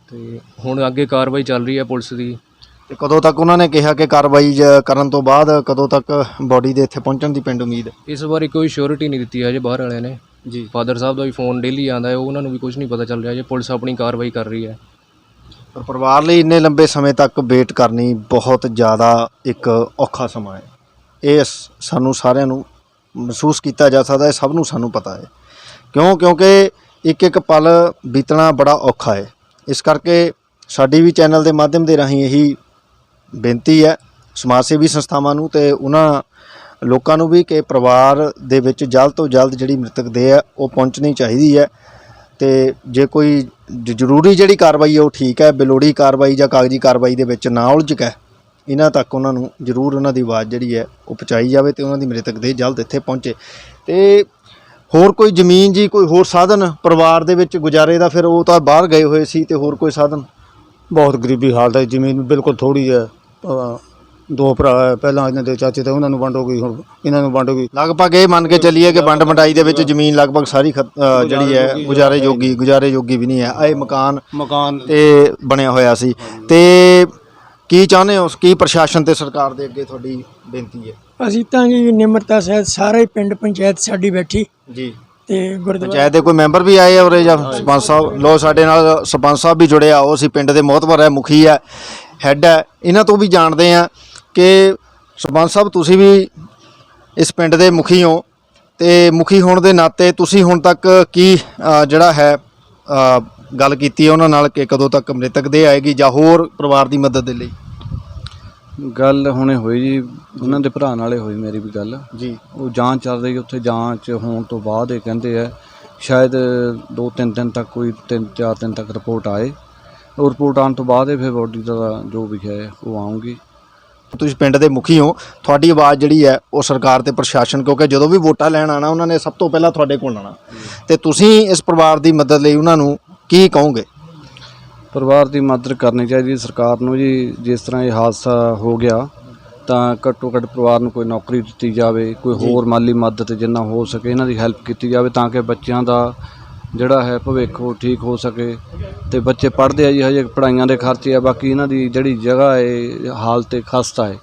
ਤੇ ਹੁਣ ਅੱਗੇ ਕਾਰਵਾਈ ਚੱਲ ਰਹੀ ਹੈ ਪੁਲਿਸ ਦੀ। ਤੇ ਕਦੋਂ ਤੱਕ ਉਹਨਾਂ ਨੇ ਕਿਹਾ ਕਿ ਕਾਰਵਾਈ ਕਰਨ ਤੋਂ ਬਾਅਦ ਕਦੋਂ ਤੱਕ ਬੋਡੀ ਦੇ ਇੱਥੇ ਪਹੁੰਚਣ ਦੀ ਪਿੰਡ ਉਮੀਦ ਹੈ? ਇਸ ਵਾਰੀ ਕੋਈ ਸ਼ੋਰਿਟੀ ਨਹੀਂ ਦਿੱਤੀ ਹੈ ਜੇ ਬਾਹਰ ਵਾਲਿਆਂ ਨੇ। ਜੀ, ਫਾਦਰ ਸਾਹਿਬ ਦਾ ਵੀ ਫੋਨ ਡੇਲੀ ਆਉਂਦਾ ਹੈ, ਉਹਨਾਂ ਨੂੰ ਵੀ ਕੁਝ ਨਹੀਂ ਪਤਾ ਚੱਲ ਰਿਹਾ ਜੇ ਪੁਲਿਸ ਆਪਣੀ ਕਾਰਵਾਈ ਕਰ ਰਹੀ ਹੈ। ਪਰ ਪਰਿਵਾਰ ਲਈ ਇੰਨੇ ਲੰਬੇ ਸਮੇਂ ਤੱਕ ਵੇਟ ਕਰਨੀ ਬਹੁਤ ਜ਼ਿਆਦਾ ਇੱਕ ਔਖਾ ਸਮਾਂ ਹੈ। ਇਹ ਸਾਨੂੰ ਸਾਰਿਆਂ ਨੂੰ ਮਹਿਸੂਸ ਕੀਤਾ ਜਾ ਸਕਦਾ ਹੈ, ਸਭ ਨੂੰ ਸਾਨੂੰ ਪਤਾ ਹੈ। ਕਿਉਂਕਿ ਇੱਕ ਇੱਕ ਪਲ ਬੀਤਣਾ ਬੜਾ ਔਖਾ ਹੈ। ਇਸ ਕਰਕੇ ਸਾਡੀ ਵੀ ਚੈਨਲ ਦੇ ਮਾਧਿਅਮ ਦੇ ਰਾਹੀਂ ਇਹੀ ਬੇਨਤੀ ਹੈ ਸਮਾਜ ਸੇਵੀ ਸੰਸਥਾਵਾਂ ਨੂੰ ਤੇ ਉਹਨਾਂ ਲੋਕਾਂ ਨੂੰ ਵੀ ਕਿ ਪਰਿਵਾਰ ਦੇ ਵਿੱਚ ਜਲਦ ਤੋਂ ਜਲਦ ਜਿਹੜੀ ਮ੍ਰਿਤਕ ਦੇਹ ਹੈ ਉਹ ਪਹੁੰਚਣੀ ਚਾਹੀਦੀ ਹੈ। ਤੇ ਜੇ ਕੋਈ ਜ਼ਰੂਰੀ ਜਿਹੜੀ ਕਾਰਵਾਈ ਹੈ ਉਹ ਠੀਕ ਹੈ, ਬੇਲੋੜੀ ਕਾਰਵਾਈ ਜਾਂ ਕਾਗਜ਼ੀ ਕਾਰਵਾਈ ਦੇ ਵਿੱਚ ਨਾ ਉਲਝ ਕੇ ਇਹਨਾਂ ਤੱਕ ਉਹਨਾਂ ਨੂੰ ਜ਼ਰੂਰ ਉਹਨਾਂ ਦੀ ਆਵਾਜ਼ ਜਿਹੜੀ ਹੈ ਉਹ ਪਹੁੰਚਾਈ ਜਾਵੇ ਤੇ ਉਹਨਾਂ ਦੀ ਮ੍ਰਿਤਕ ਦੇਹ ਜਲਦ ਇੱਥੇ ਪਹੁੰਚੇ। ਤੇ ਹੋਰ ਕੋਈ ਜ਼ਮੀਨ ਜੀ, ਕੋਈ ਹੋਰ ਸਾਧਨ ਪਰਿਵਾਰ ਦੇ ਵਿੱਚ ਗੁਜ਼ਾਰੇ ਦਾ? ਫਿਰ ਉਹ ਤਾਂ ਬਾਹਰ ਗਏ ਹੋਏ ਸੀ, ਤੇ ਹੋਰ ਕੋਈ ਸਾਧਨ? ਬਹੁਤ ਗਰੀਬੀ ਹਾਲਤ ਹੈ, ਜ਼ਮੀਨ ਬਿਲਕੁਲ ਥੋੜ੍ਹੀ ਹੈ। 2 ਭਰਾ ਹੈ, ਪਹਿਲਾਂ ਇਹਨਾਂ ਦੇ ਚਾਚੇ ਤੇ ਉਹਨਾਂ ਨੂੰ ਵੰਡ ਹੋ ਗਈ, ਹੁਣ ਇਹਨਾਂ ਨੂੰ ਵੰਡ ਹੋ ਗਈ। ਲਗਭਗ ਇਹ ਮੰਨ ਕੇ ਚੱਲੀਏ ਕਿ ਵੰਡ ਵੰਡਾਈ ਦੇ ਵਿੱਚ ਜ਼ਮੀਨ ਲਗਭਗ ਸਾਰੀ ਜਿਹੜੀ ਹੈ ਗੁਜ਼ਾਰੇ ਯੋਗੀ ਵੀ ਨਹੀਂ ਹੈ। ਇਹ ਮਕਾਨ ਤੇ ਬਣਿਆ ਹੋਇਆ ਸੀ। ਤੇ ਕੀ ਚਾਹੁੰਦੇ ਹੋ, ਕੀ ਪ੍ਰਸ਼ਾਸਨ ਤੇ ਸਰਕਾਰ ਦੇ ਅੱਗੇ ਤੁਹਾਡੀ ਬੇਨਤੀ ਹੈ? ਅਸੀਂ ਤਾਂ ਜੀ ਨਿਮਰਤਾ ਸਹਿਤ ਸਾਰੇ ਪਿੰਡ ਪੰਚਾਇਤ ਸਾਡੀ ਬੈਠੀ ਜੀ, ਤੇ ਗੁਰਦੁਆਰਾ ਪੰਚਾਇਤ ਦੇ ਕੋਈ ਮੈਂਬਰ ਵੀ ਆਏ ਆ ਉਰੇ ਜਾਂ ਸਰਪੰਚ ਸਾਹਿਬ? ਲੋ ਸਾਡੇ ਨਾਲ ਸਰਪੰਚ ਸਾਹਿਬ ਵੀ ਜੁੜੇ ਆ, ਉਹ ਅਸੀਂ ਪਿੰਡ ਦੇ ਮੋਹਤਬਰ ਹੈ, ਮੁਖੀ ਹੈ, ਹੈੱਡ ਹੈ। ਇਹਨਾਂ ਤੋਂ ਵੀ ਜਾਣਦੇ ਆ ਕਿ ਸਰਪੰਚ ਸਾਹਿਬ ਤੁਸੀਂ ਵੀ ਇਸ ਪਿੰਡ ਦੇ ਮੁਖੀ ਹੋ, ਤੇ ਮੁਖੀ ਹੋਣ ਦੇ ਨਾਤੇ ਤੁਸੀਂ ਹੁਣ ਤੱਕ ਕੀ ਜਿਹੜਾ ਹੈ ਗੱਲ ਕੀਤੀ ਹੈ ਉਹਨਾਂ ਨਾਲ ਕਿ ਕਦੋਂ ਤੱਕ ਮ੍ਰਿਤਕ ਦੇਹ ਆਏਗੀ ਜਾਂ ਹੋਰ ਪਰਿਵਾਰ ਦੀ ਮਦਦ ਦੇ ਲਈ? ਗੱਲ ਹੁਣੇ ਹੋਈ ਜੀ, ਉਹਨਾਂ ਦੇ ਭਰਾ ਨਾਲੇ ਹੋਈ ਮੇਰੀ ਵੀ ਗੱਲ ਜੀ। ਉਹ ਜਾਂਚ ਚੱਲ ਰਹੀ, ਉੱਥੇ ਜਾਂਚ ਹੋਣ ਤੋਂ ਬਾਅਦ ਇਹ ਕਹਿੰਦੇ ਆ ਸ਼ਾਇਦ 2-3 ਦਿਨ ਤੱਕ, ਕੋਈ 3-4 ਦਿਨ ਤੱਕ ਰਿਪੋਰਟ ਆਏ। ਉਹ ਰਿਪੋਰਟ ਆਉਣ ਤੋਂ ਬਾਅਦ ਫਿਰ ਬੋਡੀ ਦਾ ਜੋ ਵੀ ਹੈ ਉਹ ਆਊਗੀ। ਤੁਸੀਂ ਪਿੰਡ ਦੇ ਮੁਖੀ ਹੋ, ਤੁਹਾਡੀ ਆਵਾਜ਼ ਜਿਹੜੀ ਹੈ ਉਹ ਸਰਕਾਰ ਤੇ ਪ੍ਰਸ਼ਾਸਨ, ਕਿਉਂਕਿ ਜਦੋਂ ਵੀ ਵੋਟਾਂ ਲੈਣ ਆਉਣਾ ਉਹਨਾਂ ਨੇ ਸਭ ਤੋਂ ਪਹਿਲਾਂ ਤੁਹਾਡੇ ਕੋਲ ਆਉਣਾ, ਤੇ ਤੁਸੀਂ ਇਸ ਪਰਿਵਾਰ ਦੀ ਮਦਦ ਲਈ ਉਹਨਾਂ ਨੂੰ ਕੀ ਕਹੋਗੇ? ਪਰਿਵਾਰ ਦੀ ਮਦਦ ਕਰਨੀ ਚਾਹੀਦੀ ਸਰਕਾਰ ਨੂੰ ਜੀ। ਜਿਸ ਤਰ੍ਹਾਂ ਇਹ ਹਾਦਸਾ ਹੋ ਗਿਆ ਤਾਂ ਘੱਟੋ ਘੱਟ ਪਰਿਵਾਰ ਨੂੰ ਕੋਈ ਨੌਕਰੀ ਦਿੱਤੀ ਜਾਵੇ, ਕੋਈ ਹੋਰ ਮਾਲੀ ਮਦਦ ਜਿੰਨਾ ਹੋ ਸਕੇ ਇਹਨਾਂ ਦੀ ਹੈਲਪ ਕੀਤੀ ਜਾਵੇ, ਤਾਂ ਕਿ ਬੱਚਿਆਂ ਦਾ ਜਿਹੜਾ ਹੈ ਭਵਿੱਖ ਉਹ ਠੀਕ ਹੋ ਸਕੇ। ਤੇ ਬੱਚੇ ਪੜ੍ਹਦੇ ਆ ਜੀ, ਹਜੇ ਪੜ੍ਹਾਈਆਂ ਦੇ ਖਰਚੇ ਆ। ਬਾਕੀ ਇਹਨਾਂ ਦੀ ਜਿਹੜੀ ਜਗ੍ਹਾ ਹੈ ਹਾਲਤ ਖਸਤਾ ਹੈ,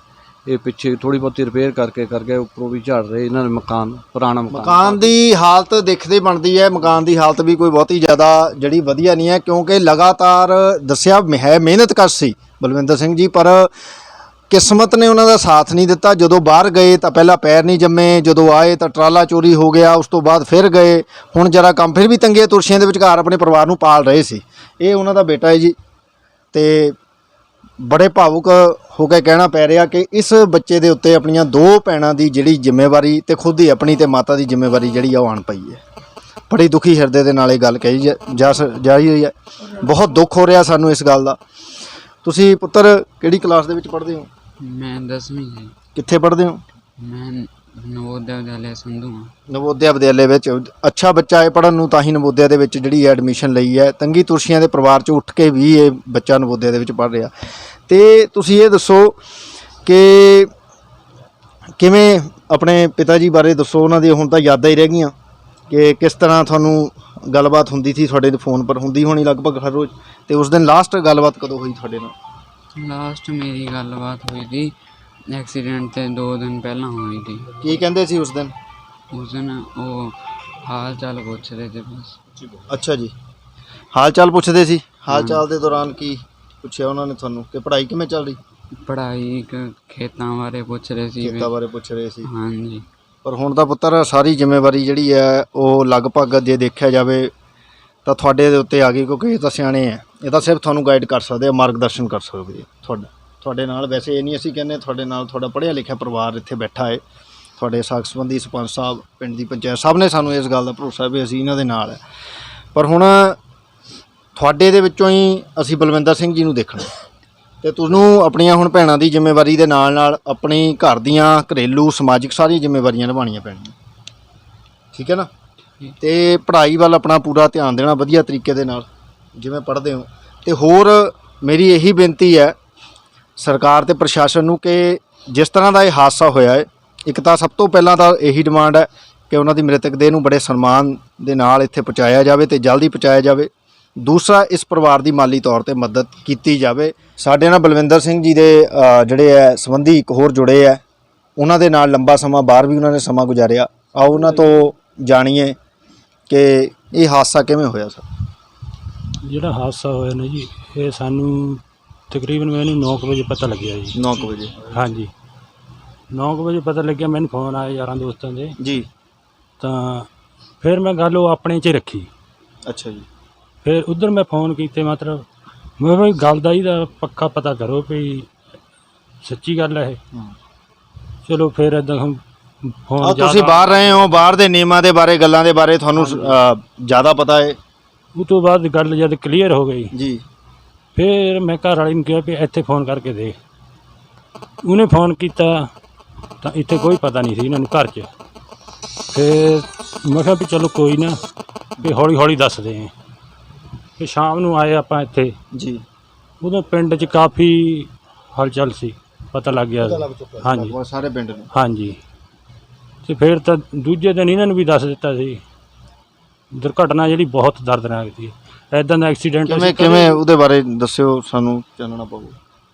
ਇਹ ਪਿੱਛੇ ਥੋੜ੍ਹੀ ਬਹੁਤੀ ਰਿਪੇਅਰ ਕਰਕੇ ਉੱਪਰੋਂ ਵੀ ਝੜ ਰਹੇ ਇਹਨਾਂ ਦੇ ਮਕਾਨ, ਪੁਰਾਣਾ ਮਕਾਨ ਦੀ ਹਾਲਤ ਦੇਖਦੇ ਬਣਦੀ ਹੈ। ਮਕਾਨ ਦੀ ਹਾਲਤ ਵੀ ਕੋਈ ਬਹੁਤੀ ਜ਼ਿਆਦਾ ਜਿਹੜੀ ਵਧੀਆ ਨਹੀਂ ਹੈ, ਕਿਉਂਕਿ ਲਗਾਤਾਰ ਦੱਸਿਆ ਹੈ ਮਿਹਨਤਕਸ਼ ਸੀ ਬਲਵਿੰਦਰ ਸਿੰਘ ਜੀ, ਪਰ ਕਿਸਮਤ ਨੇ ਉਹਨਾਂ ਦਾ ਸਾਥ ਨਹੀਂ ਦਿੱਤਾ। ਜਦੋਂ ਬਾਹਰ ਗਏ ਤਾਂ ਪਹਿਲਾਂ ਪੈਰ ਨਹੀਂ ਜੰਮੇ, ਜਦੋਂ ਆਏ ਤਾਂ ਟਰਾਲਾ ਚੋਰੀ ਹੋ ਗਿਆ, ਉਸ ਤੋਂ ਬਾਅਦ ਫਿਰ ਗਏ। ਹੁਣ ਜਰਾ ਕੰਮ ਫਿਰ ਵੀ ਤੰਗੇ ਤੁਰਸ਼ੀਆਂ ਦੇ ਵਿਚਕਾਰ ਆਪਣੇ ਪਰਿਵਾਰ ਨੂੰ ਪਾਲ ਰਹੇ ਸੀ। ਇਹ ਉਹਨਾਂ ਦਾ ਬੇਟਾ ਹੈ ਜੀ, ਤੇ ਬੜੇ ਭਾਵੁਕ ਹੋ ਕੇ ਕਹਿਣਾ ਪੈ ਰਿਹਾ ਕਿ ਇਸ ਬੱਚੇ ਦੇ ਉੱਤੇ ਆਪਣੀਆਂ 2 ਭੈਣਾਂ ਦੀ ਜਿਹੜੀ ਜ਼ਿੰਮੇਵਾਰੀ ਤੇ ਖੁਦ ਹੀ ਆਪਣੀ ਤੇ ਮਾਤਾ ਦੀ ਜ਼ਿੰਮੇਵਾਰੀ ਜਿਹੜੀ ਆ ਉਹ ਆਣ ਪਈ ਹੈ। ਬੜੀ ਦੁਖੀ ਹਿਰਦੇ ਦੇ ਨਾਲ ਇਹ ਗੱਲ ਕਹੀ ਜਾਈ ਹੋਈ ਹੈ। ਬਹੁਤ ਦੁੱਖ ਹੋ ਰਿਹਾ ਸਾਨੂੰ ਇਸ ਗੱਲ ਦਾ। ਤੁਸੀਂ ਪੁੱਤਰ ਕਿਹੜੀ ਕਲਾਸ ਦੇ ਵਿੱਚ ਪੜ੍ਹਦੇ ਹੋ? ਮੈਂ 10ਵੀਂ ਜੀ। ਕਿੱਥੇ ਪੜ੍ਹਦੇ ਹੋ? ਮੈਂ ਨਵੋਦਿਆ ਵਿਦਿਆਲਿਆ ਸੰਧੂ ਹਾਂ। ਨਵੋਦਿਆ ਵਿਦਿਆਲੇ ਵਿੱਚ ਅੱਛਾ ਬੱਚਾ ਹੈ ਪੜ੍ਹਨ ਨੂੰ, ਤਾਂ ਹੀ ਨਵੋਦਿਆ ਦੇ ਵਿੱਚ ਜਿਹੜੀ ਐਡਮਿਸ਼ਨ ਲਈ ਹੈ। ਤੰਗੀ ਤੁਰਸ਼ੀਆਂ ਦੇ ਪਰਿਵਾਰ 'ਚ ਉੱਠ ਕੇ ਵੀ ਇਹ ਬੱਚਾ ਨਵੋਦਿਆ ਦੇ ਵਿੱਚ ਪੜ੍ਹ ਰਿਹਾ। ਤੇ ਤੁਸੀਂ ਇਹ ਦੱਸੋ ਕਿ ਕਿਵੇਂ ਆਪਣੇ ਪਿਤਾ ਜੀ ਬਾਰੇ ਦੱਸੋ, ਉਹਨਾਂ ਦੀ ਹੁਣ ਤਾਂ ਯਾਦਾਂ ਹੀ ਰਹਿ ਗਈਆਂ ਕਿ ਕਿਸ ਤਰ੍ਹਾਂ ਤੁਹਾਨੂੰ ਗੱਲਬਾਤ ਹੁੰਦੀ ਸੀ, ਤੁਹਾਡੇ ਫੋਨ ਪਰ ਹੁੰਦੀ ਹੋਣੀ ਲਗਭਗ ਹਰ ਰੋਜ਼, ਤੇ ਉਸ ਦਿਨ ਲਾਸਟ ਗੱਲਬਾਤ ਕਦੋਂ ਹੋਈ ਤੁਹਾਡੇ ਨਾਲ? ਲਾਸਟ ਮੇਰੀ ਗੱਲਬਾਤ ਹੋਈ ਸੀ ਐਕਸੀਡੈਂਟ ਤੇ 2 ਦਿਨ ਪਹਿਲਾਂ ਹੋਈ ਸੀ। ਕੀ ਕਹਿੰਦੇ ਸੀ ਉਸ ਦਿਨ? ਉਸ ਦਿਨ ਉਹ ਹਾਲ ਚਾਲ ਪੁੱਛ ਰਹੇ ਤੇ ਬਸ। ਅੱਛਾ ਜੀ, ਹਾਲ ਚਾਲ ਪੁੱਛਦੇ ਸੀ। ਹਾਲ ਚਾਲ ਦੇ ਦੌਰਾਨ ਕੀ ਪੁੱਛਿਆ ਉਹਨਾਂ ਨੇ ਤੁਹਾਨੂੰ, ਕਿ ਪੜ੍ਹਾਈ ਕਿਵੇਂ ਚੱਲ ਰਹੀ? ਪੜ੍ਹਾਈ ਖੇਤਾਂ ਬਾਰੇ ਪੁੱਛ ਰਹੇ ਸੀ। ਖੇਤਾਂ ਬਾਰੇ ਪੁੱਛ ਰਹੇ ਸੀ। ਹਾਂਜੀ। ਪਰ ਹੁਣ ਤਾਂ ਪੁੱਤਰ ਸਾਰੀ ਜ਼ਿੰਮੇਵਾਰੀ ਜਿਹੜੀ ਹੈ ਉਹ ਲਗਭਗ ਜੇ ਦੇਖਿਆ ਜਾਵੇ ਤਾਂ ਤੁਹਾਡੇ ਦੇ ਉੱਤੇ ਆ ਗਈ, ਕਿਉਂਕਿ ਇਹ ਤਾਂ ਸਿਆਣੇ ਹੈ, ਇਹ ਤਾਂ ਸਿਰਫ ਤੁਹਾਨੂੰ ਗਾਈਡ ਕਰ ਸਕਦੇ ਆ, ਮਾਰਗਦਰਸ਼ਨ ਕਰ ਸਕਦੇ ਆ ਤੁਹਾਡੇ ਨਾਲ। ਵੈਸੇ ਇਹ ਨਹੀਂ ਅਸੀਂ ਕਹਿੰਦੇ ਤੁਹਾਡੇ ਨਾਲ ਤੁਹਾਡਾ ਪੜ੍ਹਿਆ ਲਿਖਿਆ ਪਰਿਵਾਰ ਇੱਥੇ ਬੈਠਾ ਹੈ, ਤੁਹਾਡੇ ਸਾਕ ਸੰਬੰਧੀ ਸਰਪੰਚ ਸਾਹਿਬ, ਪਿੰਡ ਦੀ ਪੰਚਾਇਤ, ਸਭ ਨੇ ਸਾਨੂੰ ਇਸ ਗੱਲ ਦਾ ਭਰੋਸਾ ਵੀ ਅਸੀਂ ਇਹਨਾਂ ਦੇ ਨਾਲ ਹੈ। ਪਰ ਹੁਣ ਤੁਹਾਡੇ ਦੇ ਵਿੱਚੋਂ ਹੀ ਅਸੀਂ ਬਲਵਿੰਦਰ ਸਿੰਘ ਜੀ ਨੂੰ ਦੇਖਣਾ, ਤੇ ਤੁਹਾਨੂੰ ਆਪਣੀਆਂ ਹੁਣ ਭੈਣਾਂ ਦੀ ਜ਼ਿੰਮੇਵਾਰੀ ਦੇ ਨਾਲ ਨਾਲ ਆਪਣੀ ਘਰ ਦੀਆਂ ਘਰੇਲੂ ਸਮਾਜਿਕ ਸਾਰੀਆਂ ਜ਼ਿੰਮੇਵਾਰੀਆਂ ਨਿਭਾਉਣੀਆਂ ਪੈਣਗੀਆਂ, ਠੀਕ ਹੈ ਨਾ? ਤੇ ਪੜ੍ਹਾਈ ਵੱਲ ਆਪਣਾ ਪੂਰਾ ਧਿਆਨ ਦੇਣਾ ਵਧੀਆ ਤਰੀਕੇ ਦੇ ਨਾਲ, ਜਿਵੇਂ ਪੜ੍ਹਦੇ ਹੋ। ਤੇ ਹੋਰ ਮੇਰੀ ਇਹੀ ਬੇਨਤੀ ਹੈ ਸਰਕਾਰ ਤੇ ਪ੍ਰਸ਼ਾਸਨ ਨੂੰ ਕਿ ਜਿਸ ਤਰ੍ਹਾਂ ਦਾ ਇਹ ਹਾਦਸਾ ਹੋਇਆ ਹੈ, ਇੱਕ ਤਾਂ ਸਭ ਤੋਂ ਪਹਿਲਾਂ ਤਾਂ ਇਹੀ ਡਿਮਾਂਡ ਹੈ ਕਿ ਉਹਨਾਂ ਦੀ ਮ੍ਰਿਤਕ ਦੇਹ ਨੂੰ ਬੜੇ ਸਨਮਾਨ ਦੇ ਨਾਲ ਇੱਥੇ ਪਹੁੰਚਾਇਆ ਜਾਵੇ ਤੇ ਜਲਦੀ ਪਹੁੰਚਾਇਆ ਜਾਵੇ। ਦੂਸਰਾ, ਇਸ ਪਰਿਵਾਰ ਦੀ ਮਾਲੀ ਤੌਰ ਤੇ ਮਦਦ ਕੀਤੀ ਜਾਵੇ। ਸਾਡੇ ਨਾਲ ਬਲਵਿੰਦਰ ਸਿੰਘ ਜੀ ਦੇ ਜਿਹੜੇ ਹੈ ਸੰਬੰਧੀ ਇੱਕ ਹੋਰ ਜੁੜੇ ਹੈ, ਉਹਨਾਂ ਦੇ ਨਾਲ ਲੰਬਾ ਸਮਾਂ ਬਾਹਰ ਵੀ ਉਹਨਾਂ ਨੇ ਸਮਾਂ ਗੁਜ਼ਾਰਿਆ। ਆਓ ਉਹਨਾਂ ਤੋਂ ਜਾਣੀਏ ਕਿ ਇਹ ਹਾਦਸਾ ਕਿਵੇਂ ਹੋਇਆ ਸਰ। ਜਿਹੜਾ ਹਾਦਸਾ ਹੋਇਆ ਨਾ ਜੀ, ਇਹ ਸਾਨੂੰ ਤਕਰੀਬਨ ਮੈਨੂੰ 9 ਵਜੇ ਪਤਾ ਲੱਗਿਆ ਜੀ। 9 ਵਜੇ? ਹਾਂਜੀ, 9 ਵਜੇ ਪਤਾ ਲੱਗਿਆ। ਮੈਨੂੰ ਫੋਨ ਆਇਆ ਯਾਰਾਂ ਦੋਸਤਾਂ ਦੇ ਜੀ। ਤਾਂ ਫਿਰ ਮੈਂ ਗੱਲ ਉਹ ਆਪਣੇ 'ਚ ਰੱਖੀ। ਅੱਛਾ ਜੀ। ਫਿਰ ਉੱਧਰ ਮੈਂ ਫੋਨ ਕੀਤੇ, ਮਤਲਬ ਮੈਂ ਕਿਹਾ ਗੱਲ ਦਾ ਇਹਦਾ ਪੱਕਾ ਪਤਾ ਕਰੋ ਵੀ ਸੱਚੀ ਗੱਲ ਹੈ ਇਹ। ਚਲੋ ਫਿਰ ਇੱਦਾਂ ਫੋਨ ਤੁਸੀਂ ਬਾਹਰ ਰਹੇ ਹੋ, ਬਾਹਰ ਦੇ ਨਿਯਮਾਂ ਦੇ ਬਾਰੇ, ਗੱਲਾਂ ਦੇ ਬਾਰੇ ਤੁਹਾਨੂੰ ਜ਼ਿਆਦਾ ਪਤਾ ਹੈ। ਉਹ ਤੋਂ ਬਾਅਦ ਗੱਲ ਜਦ ਕਲੀਅਰ ਹੋ ਗਈ ਜੀ, ਫਿਰ ਮੈਂ ਘਰ ਵਾਲੀ ਨੂੰ ਕਿਹਾ ਵੀ ਇੱਥੇ ਫੋਨ ਕਰਕੇ ਦੇਖ। ਉਹਨੇ ਫੋਨ ਕੀਤਾ ਤਾਂ ਇੱਥੇ ਕੋਈ ਪਤਾ ਨਹੀਂ ਸੀ ਇਹਨਾਂ ਨੂੰ ਘਰ 'ਚ। ਫਿਰ ਮੈਂ ਕਿਹਾ ਵੀ ਚਲੋ ਕੋਈ ਨਾ, ਵੀ ਹੌਲੀ ਹੌਲੀ ਦੱਸਦੇ ਹਾਂ। ਫਿਰ ਸ਼ਾਮ ਨੂੰ ਆਏ ਆਪਾਂ ਇੱਥੇ ਜੀ। ਉਦੋਂ ਪਿੰਡ 'ਚ ਕਾਫੀ ਹਲਚਲ ਸੀ, ਪਤਾ ਲੱਗ ਗਿਆ। ਹਾਂਜੀ, ਸਾਰੇ ਪਿੰਡ ਨੂੰ। ਹਾਂਜੀ। ਤੇ ਫਿਰ ਤਾਂ ਦੂਜੇ ਦਿਨ ਇਹਨਾਂ ਨੂੰ ਵੀ ਦੱਸ ਦਿੱਤਾ ਸੀ। ਦੁਰਘਟਨਾ ਜਿਹੜੀ ਬਹੁਤ ਦਰਦਨਾਕ ਸੀ, ਇੱਦਾਂ ਦਾ ਐਕਸੀਡੈਂਟ ਕਿਵੇਂ ਉਹਦੇ ਬਾਰੇ ਦੱਸਿਓ, ਸਾਨੂੰ ਜਾਣਨਾ ਪਊ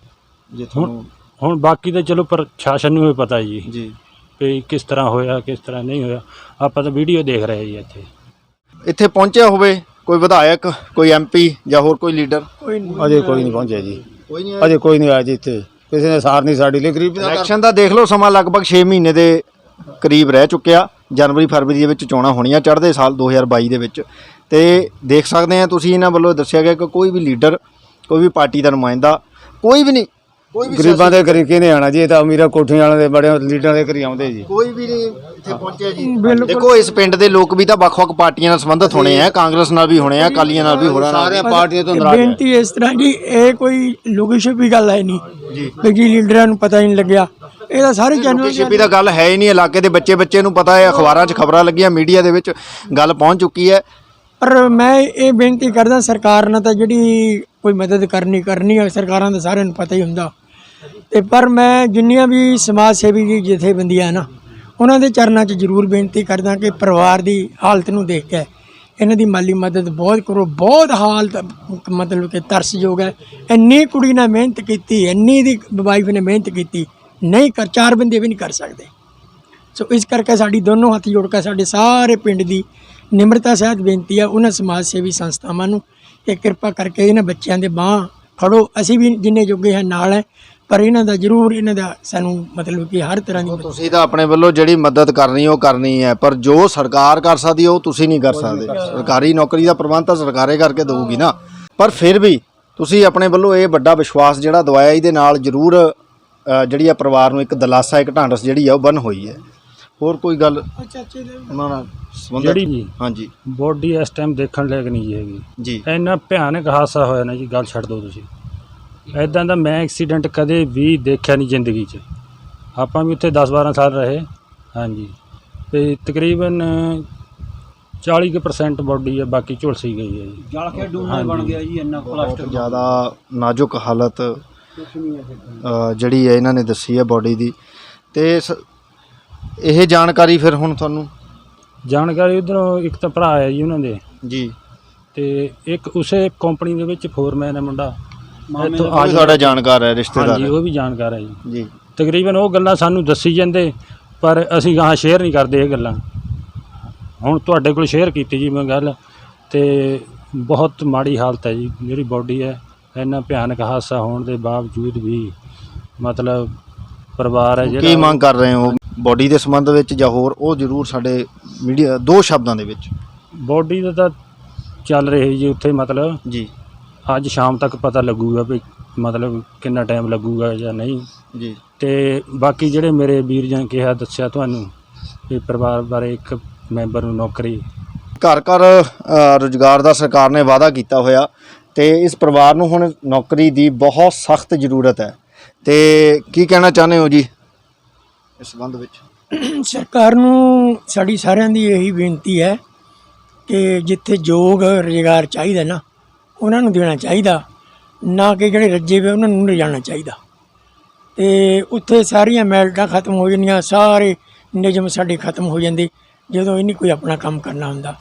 ਜੇ ਤੁਹਾਨੂੰ। ਹੁਣ ਬਾਕੀ ਤਾਂ ਚਲੋ ਪ੍ਰਸ਼ਾਸਨ ਨੂੰ ਵੀ ਪਤਾ ਜੀ ਜੀ ਵੀ ਕਿਸ ਤਰ੍ਹਾਂ ਹੋਇਆ, ਕਿਸ ਤਰ੍ਹਾਂ ਨਹੀਂ ਹੋਇਆ। ਆਪਾਂ ਤਾਂ ਵੀਡੀਓ ਦੇਖ ਰਹੇ ਜੀ। ਇੱਥੇ ਪਹੁੰਚਿਆ ਹੋਵੇ ਕੋਈ ਵਿਧਾਇਕ, ਕੋਈ ਐਮਪੀ ਜਾਂ ਹੋਰ ਕੋਈ ਲੀਡਰ? ਅਜੇ ਕੋਈ ਨਹੀਂ ਪਹੁੰਚਿਆ ਜੀ, ਕੋਈ ਨਹੀਂ ਅਜੇ ਕੋਈ ਨਹੀਂ ਆਇਆ ਜੀ। ਇੱਥੇ ਕਿਸੇ ਨੇ ਸਾਰ ਨਹੀਂ ਸਾਡੀ ਲਈ। ਗਰੀਬ ਇਲੈਕਸ਼ਨ ਦਾ ਦੇਖ ਲਓ ਸਮਾਂ ਲਗਭਗ 6 ਮਹੀਨੇ ਦੇ ਕਰੀਬ ਰਹਿ ਚੁੱਕਿਆ। ਜਨਵਰੀ ਫਰਵਰੀ ਦੇ ਵਿੱਚ ਚੋਣਾਂ ਹੋਣੀਆਂ ਚੜ੍ਹਦੇ ਸਾਲ 2022 ਦੇ ਵਿੱਚ। ਤੇ ਦੇਖ ਸਕਦੇ ਆ ਤੁਸੀਂ, ਇਹਨਾਂ ਵੱਲੋਂ ਦੱਸਿਆ ਗਿਆ ਕਿ ਕੋਈ ਵੀ ਲੀਡਰ, ਕੋਈ ਵੀ ਪਾਰਟੀ ਦਾ ਨੁਮਾਇੰਦਾ, ਕੋਈ ਵੀ ਨਹੀਂ, ਕੋਈ ਵੀ ਗਰੀਬਾਂ ਦੇ ਘਰੀ ਕਿਹਨੇ ਆਉਣਾ ਜੀ? ਇਹ ਤਾਂ ਅਮੀਰਾਂ ਕੋਠੀਆਂ ਵਾਲਿਆਂ ਦੇ ਬੜੇ ਲੀਡਰਾਂ ਦੇ ਘਰੀ ਆਉਂਦੇ ਜੀ। ਕੋਈ ਵੀ ਨਹੀਂ ਇੱਥੇ ਪਹੁੰਚਿਆ ਜੀ। ਦੇਖੋ ਇਸ ਪਿੰਡ ਦੇ ਲੋਕ ਵੀ ਤਾਂ ਵੱਖ-ਵੱਖ ਪਾਰਟੀਆਂ ਨਾਲ ਸੰਬੰਧਿਤ ਹੋਣੇ ਆ, ਕਾਂਗਰਸ ਨਾਲ ਵੀ ਹੋਣੇ ਆ, ਅਕਾਲੀਆਂ ਨਾਲ ਵੀ ਹੋਣਾ। ਸਾਰੀਆਂ ਪਾਰਟੀਆਂ ਤੋਂ ਨਾਰਾਜ਼ ਬੇਨਤੀ ਇਸ ਤਰ੍ਹਾਂ ਜੀ, ਇਹ ਕੋਈ ਲੋਕੇਸ਼ਨ ਗੱਲ ਹੈ ਨਹੀਂ ਜੀ ਲੀਡਰਾਂ ਨੂੰ ਪਤਾ ਹੀ ਨਹੀਂ ਲੱਗਿਆ। ਇਹ ਤਾਂ ਸਾਰੇ ਚੈਨਲ ਛਿਪੀ ਦਾ ਗੱਲ ਹੈ ਹੀ ਨਹੀਂ। ਇਲਾਕੇ ਦੇ ਬੱਚੇ ਨੂੰ ਪਤਾ ਹੈ, ਅਖਬਾਰਾਂ 'ਚ ਖਬਰਾਂ ਲੱਗੀਆਂ, ਮੀਡੀਆ ਦੇ ਵਿੱਚ ਗੱਲ ਪਹੁੰਚ ਚੁੱਕੀ ਹੈ। ਪਰ ਮੈਂ ਇਹ ਬੇਨਤੀ ਕਰਦਾ ਸਰਕਾਰ ਨਾਲ ਤਾਂ ਜਿਹੜੀ ਕੋਈ ਮਦਦ ਕਰਨੀ ਹੈ, ਸਰਕਾਰਾਂ ਦਾ ਸਾਰਿਆਂ ਨੂੰ ਪਤਾ ਹੀ ਹੁੰਦਾ। ਤੇ ਪਰ ਮੈਂ ਜਿੰਨੀਆਂ ਵੀ ਸਮਾਜ ਸੇਵੀ ਜਥੇਬੰਦੀਆਂ ਨਾ, ਉਹਨਾਂ ਦੇ ਚਰਨਾਂ 'ਚ ਜ਼ਰੂਰ ਬੇਨਤੀ ਕਰਦਾ ਕਿ ਪਰਿਵਾਰ ਦੀ ਹਾਲਤ ਨੂੰ ਦੇਖ ਕੇ ਇਹਨਾਂ ਦੀ ਮਾਲੀ ਮਦਦ ਬਹੁਤ ਕਰੋ। ਬਹੁਤ ਹਾਲਤ ਮਤਲਬ ਕਿ ਤਰਸਯੋਗ ਹੈ। ਇੰਨੀ ਕੁੜੀ ਨੇ ਮਿਹਨਤ ਕੀਤੀ, ਇੰਨੀ ਦੀ ਵਾਈਫ ਨੇ ਮਿਹਨਤ ਕੀਤੀ, ਨਹੀਂ ਕਰ 4 ਬੰਦੇ ਵੀ ਨਹੀਂ ਕਰ ਸਕਦੇ। ਸੋ ਇਸ ਕਰਕੇ ਸਾਡੀ ਦੋਨੋਂ ਹੱਥ ਜੋੜ ਕੇ ਸਾਡੇ ਸਾਰੇ ਪਿੰਡ ਦੀ ਨਿਮਰਤਾ ਸਹਿਤ ਬੇਨਤੀ ਹੈ ਉਹਨਾਂ ਸਮਾਜ ਸੇਵੀ ਸੰਸਥਾਵਾਂ ਨੂੰ ਕਿ ਕਿਰਪਾ ਕਰਕੇ ਇਹਨਾਂ ਬੱਚਿਆਂ ਦੇ ਬਾਂਹ ਫੜੋ। ਅਸੀਂ ਵੀ ਜਿੰਨੇ ਜੋਗੇ ਹਾਂ ਨਾਲ ਹੈ, ਪਰ ਇਹਨਾਂ ਦਾ ਜ਼ਰੂਰ, ਇਹਨਾਂ ਦਾ ਸਾਨੂੰ ਮਤਲਬ ਕਿ ਹਰ ਤਰ੍ਹਾਂ ਦੀ ਤੁਸੀਂ ਤਾਂ ਆਪਣੇ ਵੱਲੋਂ ਜਿਹੜੀ ਮਦਦ ਕਰਨੀ ਉਹ ਕਰਨੀ ਹੈ, ਪਰ ਜੋ ਸਰਕਾਰ ਕਰ ਸਕਦੀ ਉਹ ਤੁਸੀਂ ਨਹੀਂ ਕਰ ਸਕਦੇ। ਸਰਕਾਰੀ ਨੌਕਰੀ ਦਾ ਪ੍ਰਬੰਧ ਤਾਂ ਸਰਕਾਰੇ ਕਰਕੇ ਦੇਊਗੀ ਨਾ। ਪਰ ਫਿਰ ਵੀ ਤੁਸੀਂ ਆਪਣੇ ਵੱਲੋਂ ਇਹ ਵੱਡਾ ਵਿਸ਼ਵਾਸ ਜਿਹੜਾ ਦਵਾਇਆ, ਇਹਦੇ ਨਾਲ ਜ਼ਰੂਰ ਜਿਹੜੀ ਆ ਪਰਿਵਾਰ ਨੂੰ ਇੱਕ ਦਿਲਾਸਾ, ਇੱਕ ਢਾਂਢਸ ਜਿਹੜੀ ਆ ਉਹ ਬਣ ਹੋਈ ਹੈ। ਹੋਰ ਕੋਈ ਗੱਲ ਉਹਨਾਂ ਨਾਲ ਸੰਬੰਧਿਤ? ਜਿਹੜੀ ਜੀ ਹਾਂਜੀ, ਬੋਡੀ ਇਸ ਟਾਈਮ ਦੇਖਣ ਲਾਇਕ ਨਹੀਂ ਹੈਗੀ ਜੀ। ਇੰਨਾ ਭਿਆਨਕ ਹਾਦਸਾ ਹੋਇਆ ਨਾ ਜੀ, ਗੱਲ ਛੱਡ ਦਿਓ ਤੁਸੀਂ। ਇੱਦਾਂ ਦਾ ਮੈਂ ਐਕਸੀਡੈਂਟ ਕਦੇ ਵੀ ਦੇਖਿਆ ਨਹੀਂ ਜ਼ਿੰਦਗੀ 'ਚ। ਆਪਾਂ ਵੀ ਉੱਥੇ 10-12 ਸਾਲ ਰਹੇ। ਹਾਂਜੀ, ਤੇ ਤਕਰੀਬਨ 40% ਬੋਡੀ ਹੈ, ਬਾਕੀ ਝੁਲਸੀ ਗਈ ਹੈ ਜੀ। ਜਲ ਕੇ ਡੂਨੇ ਬਣ ਗਿਆ ਜੀ, ਇੰਨਾ ਪਲਾਸਟਿਕ ਜ਼ਿਆਦਾ ਨਾਜ਼ੁਕ ਹਾਲਤ ਜਿਹੜੀ ਹੈ ਇਹਨਾਂ ਨੇ ਦੱਸੀ ਹੈ ਬੋਡੀ ਦੀ। ਤੇ ਇਹ ਜਾਣਕਾਰੀ ਫਿਰ ਹੁਣ ਤੁਹਾਨੂੰ ਜਾਣਕਾਰੀ ਉੱਧਰੋਂ ਇੱਕ ਤਾਂ ਭਰਾ ਹੈ ਜੀ ਉਹਨਾਂ ਦੇ ਜੀ, ਤੇ ਇੱਕ ਉਸੇ ਕੰਪਨੀ ਦੇ ਵਿੱਚ ਫੋਰਮੈਨ ਹੈ ਮੁੰਡਾ, ਇੱਥੋਂ ਆ ਤੁਹਾਡਾ ਜਾਣਕਾਰ ਹੈ, ਰਿਸ਼ਤੇਦਾਰ ਹਾਂਜੀ, ਹੈ ਉਹ ਵੀ ਜਾਣਕਾਰ ਹੈ ਜੀ। ਜੀ। ਤਕਰੀਬਨ ਉਹ ਗੱਲਾਂ ਸਾਨੂੰ ਦੱਸੀ ਜਾਂਦੇ, ਪਰ ਅਸੀਂ ਗਾਹਾਂ ਸ਼ੇਅਰ ਨਹੀਂ ਕਰਦੇ ਇਹ ਗੱਲਾਂ। ਹੁਣ ਤੁਹਾਡੇ ਕੋਲ ਸ਼ੇਅਰ ਕੀਤੀ ਜੀ ਮੈਂ ਗੱਲ, ਤੇ ਬਹੁਤ ਮਾੜੀ ਹਾਲਤ ਹੈ ਜੀ ਜਿਹੜੀ ਬੋਡੀ ਹੈ। ਇੰਨਾ ਭਿਆਨਕ ਹਾਦਸਾ ਹੋਣ ਦੇ ਬਾਵਜੂਦ ਵੀ ਮਤਲਬ ਪਰਿਵਾਰ ਹੈ ਕੀ ਜਿਹੜਾ ਮੰਗ ਕਰ ਰਹੇ ਹੋ ਬੋਡੀ ਦੇ ਸੰਬੰਧ ਵਿੱਚ ਜਾਂ ਹੋਰ, ਉਹ ਜ਼ਰੂਰ ਸਾਡੇ ਮੀਡੀਆ 2 ਸ਼ਬਦਾਂ ਦੇ ਵਿੱਚ। ਬੋਡੀ ਦਾ ਤਾਂ ਚੱਲ ਰਹੀ ਜੀ ਉੱਥੇ, ਮਤਲਬ ਜੀ ਅੱਜ ਸ਼ਾਮ ਤੱਕ ਪਤਾ ਲੱਗੂਗਾ ਵੀ ਮਤਲਬ ਕਿੰਨਾ ਟਾਈਮ ਲੱਗੂਗਾ ਜਾਂ ਨਹੀਂ ਜੀ। ਤੇ ਬਾਕੀ ਜਿਹੜੇ ਮੇਰੇ ਵੀਰ ਜੀ ਨੇ ਕਿਹਾ, ਦੱਸਿਆ ਤੁਹਾਨੂੰ ਵੀ ਪਰਿਵਾਰ ਬਾਰੇ ਇੱਕ ਮੈਂਬਰ ਨੂੰ ਨੌਕਰੀ, ਘਰ ਘਰ ਰੁਜ਼ਗਾਰ ਦਾ ਸਰਕਾਰ ਨੇ ਵਾਅਦਾ ਕੀਤਾ ਹੋਇਆ, ਤੇ ਇਸ ਪਰਿਵਾਰ ਨੂੰ ਹੁਣ ਨੌਕਰੀ ਦੀ ਬਹੁਤ ਸਖਤ ਜ਼ਰੂਰਤ ਹੈ। ਤੇ ਕੀ ਕਹਿਣਾ ਚਾਹੁੰਦੇ ਹੋ ਜੀ ਇਸ ਸੰਬੰਧ ਵਿੱਚ? ਸਰਕਾਰ ਨੂੰ ਸਾਡੀ ਸਾਰਿਆਂ ਦੀ ਇਹੀ ਬੇਨਤੀ ਹੈ ਕਿ ਜਿੱਥੇ ਯੋਗ ਰੁਜ਼ਗਾਰ ਚਾਹੀਦਾ ਨਾ, ਉਹਨਾਂ ਨੂੰ ਦੇਣਾ ਚਾਹੀਦਾ, ਨਾ ਕਿ ਜਿਹੜੇ ਰੱਜੇ ਵੇ ਉਹਨਾਂ ਨੂੰ ਲਿਜਾਣਾ ਚਾਹੀਦਾ। ਤੇ ਉੱਥੇ ਸਾਰੀਆਂ ਮੈਲਟਾਂ ਖਤਮ ਹੋ ਜਾਂਦੀਆਂ, ਸਾਰੇ ਨਿਯਮ ਸਾਡੇ ਖਤਮ ਹੋ ਜਾਂਦੇ ਜਦੋਂ ਇਹਨੇ ਕੋਈ ਆਪਣਾ ਕੰਮ ਕਰਨਾ ਹੁੰਦਾ।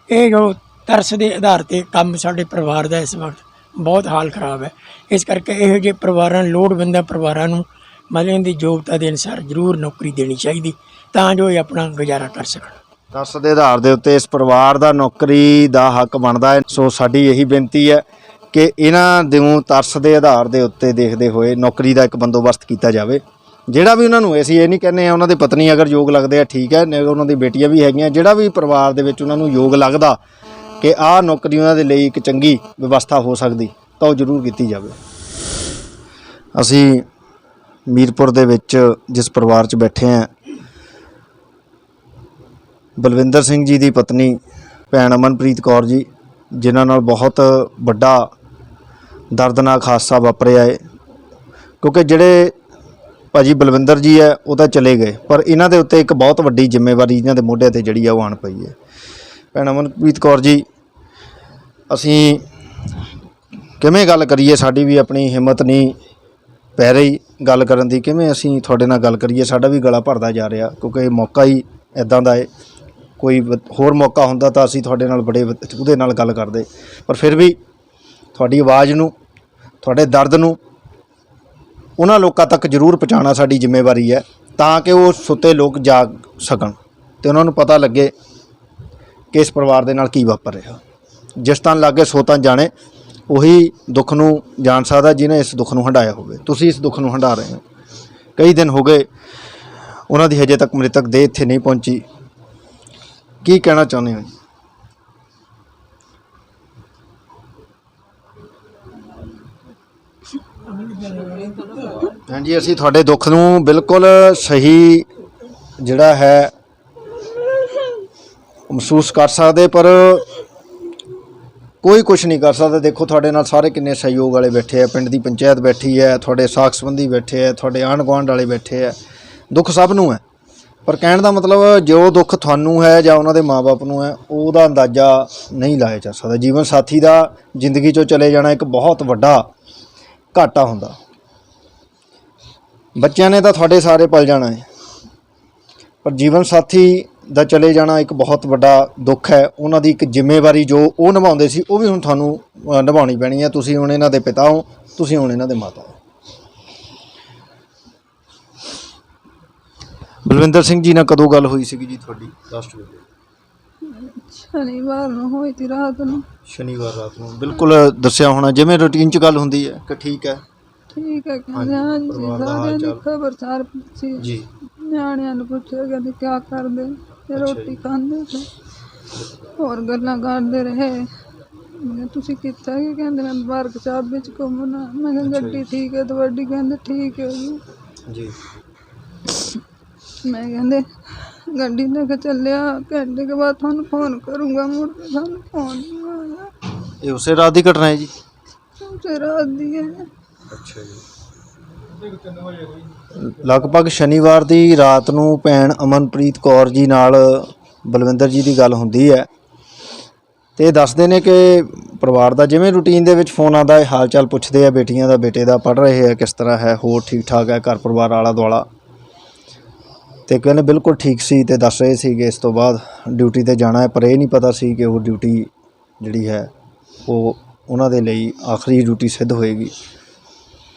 ਇਹ ਜੋ ਤਰਸ ਦੇ ਆਧਾਰ 'ਤੇ ਕੰਮ ਸਾਡੇ ਪਰਿਵਾਰ ਦਾ ਇਸ ਵਕਤ ਬਹੁਤ ਹਾਲ ਖ਼ਰਾਬ ਹੈ। ਇਸ ਕਰਕੇ ਇਹੋ ਜਿਹੇ ਪਰਿਵਾਰਾਂ, ਲੋੜਵੰਦਾਂ ਪਰਿਵਾਰਾਂ ਨੂੰ ਮਤਲਬ ਇਹਦੀ ਯੋਗਤਾ ਦੇ ਅਨੁਸਾਰ ਜ਼ਰੂਰ ਨੌਕਰੀ ਦੇਣੀ ਚਾਹੀਦੀ, ਤਾਂ ਜੋ ਇਹ ਆਪਣਾ ਗੁਜ਼ਾਰਾ ਕਰ ਸਕਣ। ਤਰਸ ਦੇ ਆਧਾਰ ਦੇ ਉੱਤੇ ਇਸ ਪਰਿਵਾਰ ਦਾ ਨੌਕਰੀ ਦਾ ਹੱਕ ਬਣਦਾ ਹੈ। ਸੋ ਸਾਡੀ ਇਹੀ ਬੇਨਤੀ ਹੈ ਕਿ ਇਹਨਾਂ ਨੂੰ ਤਰਸ ਦੇ ਆਧਾਰ ਦੇ ਉੱਤੇ ਦੇਖਦੇ ਹੋਏ ਨੌਕਰੀ ਦਾ ਇੱਕ ਬੰਦੋਬਸਤ ਕੀਤਾ ਜਾਵੇ। ਜਿਹੜਾ ਵੀ ਉਹਨਾਂ ਨੂੰ, ਅਸੀਂ ਇਹ ਨਹੀਂ ਕਹਿੰਦੇ ਉਹਨਾਂ ਦੇ ਪਤਨੀ ਅਗਰ ਯੋਗ ਲੱਗਦੇ ਆ ਠੀਕ ਹੈ, ਨਹੀਂ ਉਹਨਾਂ ਦੀ ਬੇਟੀਆਂ ਵੀ ਹੈਗੀਆਂ, ਜਿਹੜਾ ਵੀ ਪਰਿਵਾਰ ਦੇ ਵਿੱਚ ਉਹਨਾਂ ਨੂੰ ਯੋਗ ਲੱਗਦਾ ਕਿ ਆਹ ਨੌਕਰੀ ਉਹਨਾਂ ਦੇ ਲਈ ਇੱਕ ਚੰਗੀ ਵਿਵਸਥਾ ਹੋ ਸਕਦੀ, ਤਾਂ ਉਹ ਜ਼ਰੂਰ ਕੀਤੀ ਜਾਵੇ। ਅਸੀਂ ਮੀਰਪੁਰ ਦੇ ਵਿੱਚ ਜਿਸ ਪਰਿਵਾਰ 'ਚ ਬੈਠੇ ਹਾਂ, ਬਲਵਿੰਦਰ ਸਿੰਘ ਜੀ ਦੀ ਪਤਨੀ ਭੈਣ ਅਮਨਪ੍ਰੀਤ ਕੌਰ ਜੀ, ਜਿਨ੍ਹਾਂ ਨਾਲ ਬਹੁਤ ਵੱਡਾ ਦਰਦਨਾਕ ਹਾਦਸਾ ਵਾਪਰਿਆ ਹੈ। ਕਿਉਂਕਿ ਜਿਹੜੇ ਭਾਜੀ ਬਲਵਿੰਦਰ ਜੀ ਹੈ ਉਹ ਤਾਂ ਚਲੇ ਗਏ, ਪਰ ਇਹਨਾਂ ਦੇ ਉੱਤੇ ਇੱਕ ਬਹੁਤ ਵੱਡੀ ਜ਼ਿੰਮੇਵਾਰੀ ਇਹਨਾਂ ਦੇ ਮੋਢਿਆਂ 'ਤੇ ਜਿਹੜੀ ਆ ਉਹ ਆਣ ਪਈ ਹੈ। ਭੈਣ ਅਮਨਪ੍ਰੀਤ ਕੌਰ ਜੀ, ਅਸੀਂ ਕਿਵੇਂ ਗੱਲ ਕਰੀਏ, ਸਾਡੀ ਵੀ ਆਪਣੀ ਹਿੰਮਤ ਨਹੀਂ ਪੈ ਰਹੀ ਗੱਲ ਕਰਨ ਦੀ, ਕਿਵੇਂ ਅਸੀਂ ਤੁਹਾਡੇ ਨਾਲ ਗੱਲ ਕਰੀਏ, ਸਾਡਾ ਵੀ ਗਲਾ ਭਰਦਾ ਜਾ ਰਿਹਾ, ਕਿਉਂਕਿ ਇਹ ਮੌਕਾ ਹੀ ਇੱਦਾਂ ਦਾ ਹੈ। ਕੋਈ ਹੋਰ ਮੌਕਾ ਹੁੰਦਾ ਤਾਂ ਅਸੀਂ ਤੁਹਾਡੇ ਨਾਲ ਬੜੇ ਉਹਦੇ ਨਾਲ ਗੱਲ ਕਰਦੇ, ਪਰ ਫਿਰ ਵੀ ਤੁਹਾਡੀ ਆਵਾਜ਼ ਨੂੰ, ਤੁਹਾਡੇ ਦਰਦ ਨੂੰ ਉਹਨਾਂ ਲੋਕਾਂ ਤੱਕ ਜ਼ਰੂਰ ਪਹੁੰਚਾਉਣਾ ਸਾਡੀ ਜ਼ਿੰਮੇਵਾਰੀ ਹੈ, ਤਾਂ ਕਿ ਉਹ ਸੁੱਤੇ ਲੋਕ ਜਾਗ ਸਕਣ ਤੇ ਉਹਨਾਂ ਨੂੰ ਪਤਾ ਲੱਗੇ ਕਿ ਇਸ ਪਰਿਵਾਰ ਦੇ ਨਾਲ ਕੀ ਵਾਪਰ ਰਿਹਾ। ਜਿਸ ਤਨ ਲਾਗੇ ਸੋ ਤਨ ਜਾਣੇ, ਉਹੀ ਦੁੱਖ ਨੂੰ ਜਾਣ ਸਕਦਾ ਜਿਹਨੇ ਇਸ ਦੁੱਖ ਨੂੰ ਹੰਢਾਇਆ ਹੋਵੇ। ਤੁਸੀਂ ਇਸ ਦੁੱਖ ਨੂੰ ਹੰਢਾ ਰਹੇ ਹੋ। ਕਈ ਦਿਨ ਹੋ ਗਏ ਉਹਨਾਂ ਦੀ ਹਜੇ ਤੱਕ ਮ੍ਰਿਤਕ ਦੇਹ ਇੱਥੇ ਨਹੀਂ ਪਹੁੰਚੀ। ਕੀ ਕਹਿਣਾ ਚਾਹੁੰਦੇ ਹੋ ਜੀ? ਹਾਂਜੀ, ਅਸੀਂ ਤੁਹਾਡੇ ਦੁੱਖ ਨੂੰ ਬਿਲਕੁਲ ਸਹੀ ਜਿਹੜਾ ਹੈ ਮਹਿਸੂਸ ਕਰ ਸਕਦੇ, ਪਰ ਕੋਈ ਕੁਝ ਨਹੀਂ ਕਰ ਸਕਦਾ। ਦੇਖੋ ਤੁਹਾਡੇ ਨਾਲ ਸਾਰੇ ਕਿੰਨੇ ਸਹਿਯੋਗ ਵਾਲੇ ਬੈਠੇ ਆ, ਪਿੰਡ ਦੀ ਪੰਚਾਇਤ ਬੈਠੀ ਹੈ, ਤੁਹਾਡੇ ਸਾਕ ਸੰਬੰਧੀ ਬੈਠੇ ਆ, ਤੁਹਾਡੇ ਆਂਢ ਗੁਆਂਢ ਵਾਲੇ ਬੈਠੇ ਆ। ਦੁੱਖ ਸਭ ਨੂੰ ਹੈ, ਪਰ ਕਹਿਣ ਦਾ ਮਤਲਬ ਜੋ ਦੁੱਖ ਤੁਹਾਨੂੰ ਹੈ ਜਾਂ ਉਹਨਾਂ ਦੇ ਮਾਂ-ਬਾਪ ਨੂੰ ਹੈ, ਉਹਦਾ ਅੰਦਾਜ਼ਾ ਨਹੀਂ ਲਾਇਆ ਜਾ ਸਕਦਾ। ਜੀਵਨ ਸਾਥੀ ਦਾ ਜ਼ਿੰਦਗੀ 'ਚੋਂ ਚਲੇ ਜਾਣਾ ਇੱਕ ਬਹੁਤ ਵੱਡਾ ਘਾਟਾ ਹੁੰਦਾ। ਬੱਚਿਆਂ ਨੇ ਤਾਂ ਤੁਹਾਡੇ ਸਾਰੇ ਪਲ ਜਾਣਾ ਹੈ, ਪਰ ਜੀਵਨ ਸਾਥੀ ਦਾ ਚਲੇ ਜਾਣਾ ਇੱਕ ਬਹੁਤ ਵੱਡਾ ਦੁੱਖ ਹੈ। ਉਹਨਾਂ ਦੀ ਇੱਕ ਜ਼ਿੰਮੇਵਾਰੀ ਜੋ ਉਹ ਨਿਭਾਉਂਦੇ ਸੀ, ਉਹ ਵੀ ਹੁਣ ਤੁਹਾਨੂੰ ਨਿਭਾਉਣੀ ਪੈਣੀ ਹੈ। ਤੁਸੀਂ ਹੁਣ ਇਹਨਾਂ ਦੇ ਪਿਤਾ ਹੋ, ਤੁਸੀਂ ਹੁਣ ਇਹਨਾਂ ਦੇ ਮਾਤਾ ਹੋ। ਬਲਵਿੰਦਰ ਸਿੰਘ ਜੀ ਨਾਲ ਕਦੋਂ ਗੱਲ ਹੋਈ ਸੀਗੀ ਜੀ ਤੁਹਾਡੀ ਲਾਸਟ ਵੇਲੇ? ਸ਼ਨੀਵਾਰ ਨੂੰ ਹੋਈ ਤੀ ਰਾਤ ਨੂੰ। ਸ਼ਨੀਵਾਰ ਰਾਤ ਨੂੰ। ਬਿਲਕੁਲ ਦੱਸਿਆ ਹੋਣਾ ਜਿਵੇਂ ਰੂਟੀਨ 'ਚ ਗੱਲ ਹੁੰਦੀ ਹੈ ਕਿ ਠੀਕ ਹੈ? ਠੀਕ ਹੈ ਕਹਿੰਦੇ ਹਾਂਜੀ, ਸਾਰਿਆਂ ਦੀ ਖਬਰਸਾਰ ਪੁੱਛੀ ਜੀ। ਨਿਆਣਿਆਂ ਨੂੰ ਪੁੱਛਿਆ, ਕਹਿੰਦੇ ਕਿਆ ਕਰਦੇ, ਤੇ ਰੋਟੀ ਖਾਂਦੇ ਤੇ ਹੋਰ ਗੱਲਾਂ ਕਰਦੇ ਰਹੇ। ਮੈਂ ਕਿਹਾ ਤੁਸੀਂ ਕੀਤਾ ਕੀ? ਕਹਿੰਦੇ ਮੈਂ ਬਾਰਕ ਸਾਹਿਬ ਵਿੱਚ ਘੁੰਮਣਾ। ਮੈਂ ਕਿਹਾ ਗੱਡੀ ਠੀਕ ਹੈ ਤੁਹਾਡੀ? ਕਹਿੰਦੇ ਠੀਕ ਹੈ ਜੀ। ਮੈਂ ਕਹਿੰਦੇ ਗੱਡੀ ਲੈ ਕੇ ਚੱਲਿਆ, ਘੰਟੇ ਕੇ ਬਾਅਦ ਤੁਹਾਨੂੰ ਫੋਨ ਕਰੂੰਗਾ। ਮੁੜ ਕੇ ਸਾਨੂੰ ਫੋਨ ਨਹੀਂ ਆਇਆ। ਇਹ ਉਸੇ ਰਾਤ ਦੀ ਘਟਨਾ ਹੈ ਜੀ? ਉਸੇ ਰਾਤ ਦੀ ਹੈ। ਅੱਛਾ ਜੀ। ਲਗਭਗ ਸ਼ਨੀਵਾਰ ਦੀ ਰਾਤ ਨੂੰ ਭੈਣ ਅਮਨਪ੍ਰੀਤ ਕੌਰ ਜੀ ਨਾਲ ਬਲਵਿੰਦਰ ਜੀ ਦੀ ਗੱਲ ਹੁੰਦੀ ਹੈ ਤੇ ਇਹ ਦੱਸਦੇ ਨੇ ਕਿ ਪਰਿਵਾਰ ਦਾ ਜਿਵੇਂ ਰੂਟੀਨ ਦੇ ਵਿੱਚ ਫੋਨ ਆਉਂਦਾ ਹੈ, ਹਾਲ ਚਾਲ ਪੁੱਛਦੇ ਆ ਬੇਟੀਆਂ ਦਾ, ਬੇਟੇ ਦਾ, ਪੜ੍ਹ ਰਹੇ ਆ, ਕਿਸ ਤਰ੍ਹਾਂ ਹੈ, ਹੋਰ ਠੀਕ ਠਾਕ ਹੈ, ਘਰ ਪਰਿਵਾਰ ਆਲਾ ਦੁਆਲਾ। ਤੇ ਕਹਿੰਦੇ ਬਿਲਕੁਲ ਠੀਕ ਸੀ ਤੇ ਦੱਸ ਰਹੇ ਸੀ ਕਿ ਇਸ ਤੋਂ ਬਾਅਦ ਡਿਊਟੀ ਤੇ ਜਾਣਾ ਹੈ, ਪਰ ਇਹ ਨਹੀਂ ਪਤਾ ਸੀ ਕਿ ਉਹ ਡਿਊਟੀ ਜਿਹੜੀ ਹੈ ਉਹ ਉਹਨਾਂ ਦੇ ਲਈ ਆਖਰੀ ਡਿਊਟੀ ਸਿੱਧ ਹੋਏਗੀ।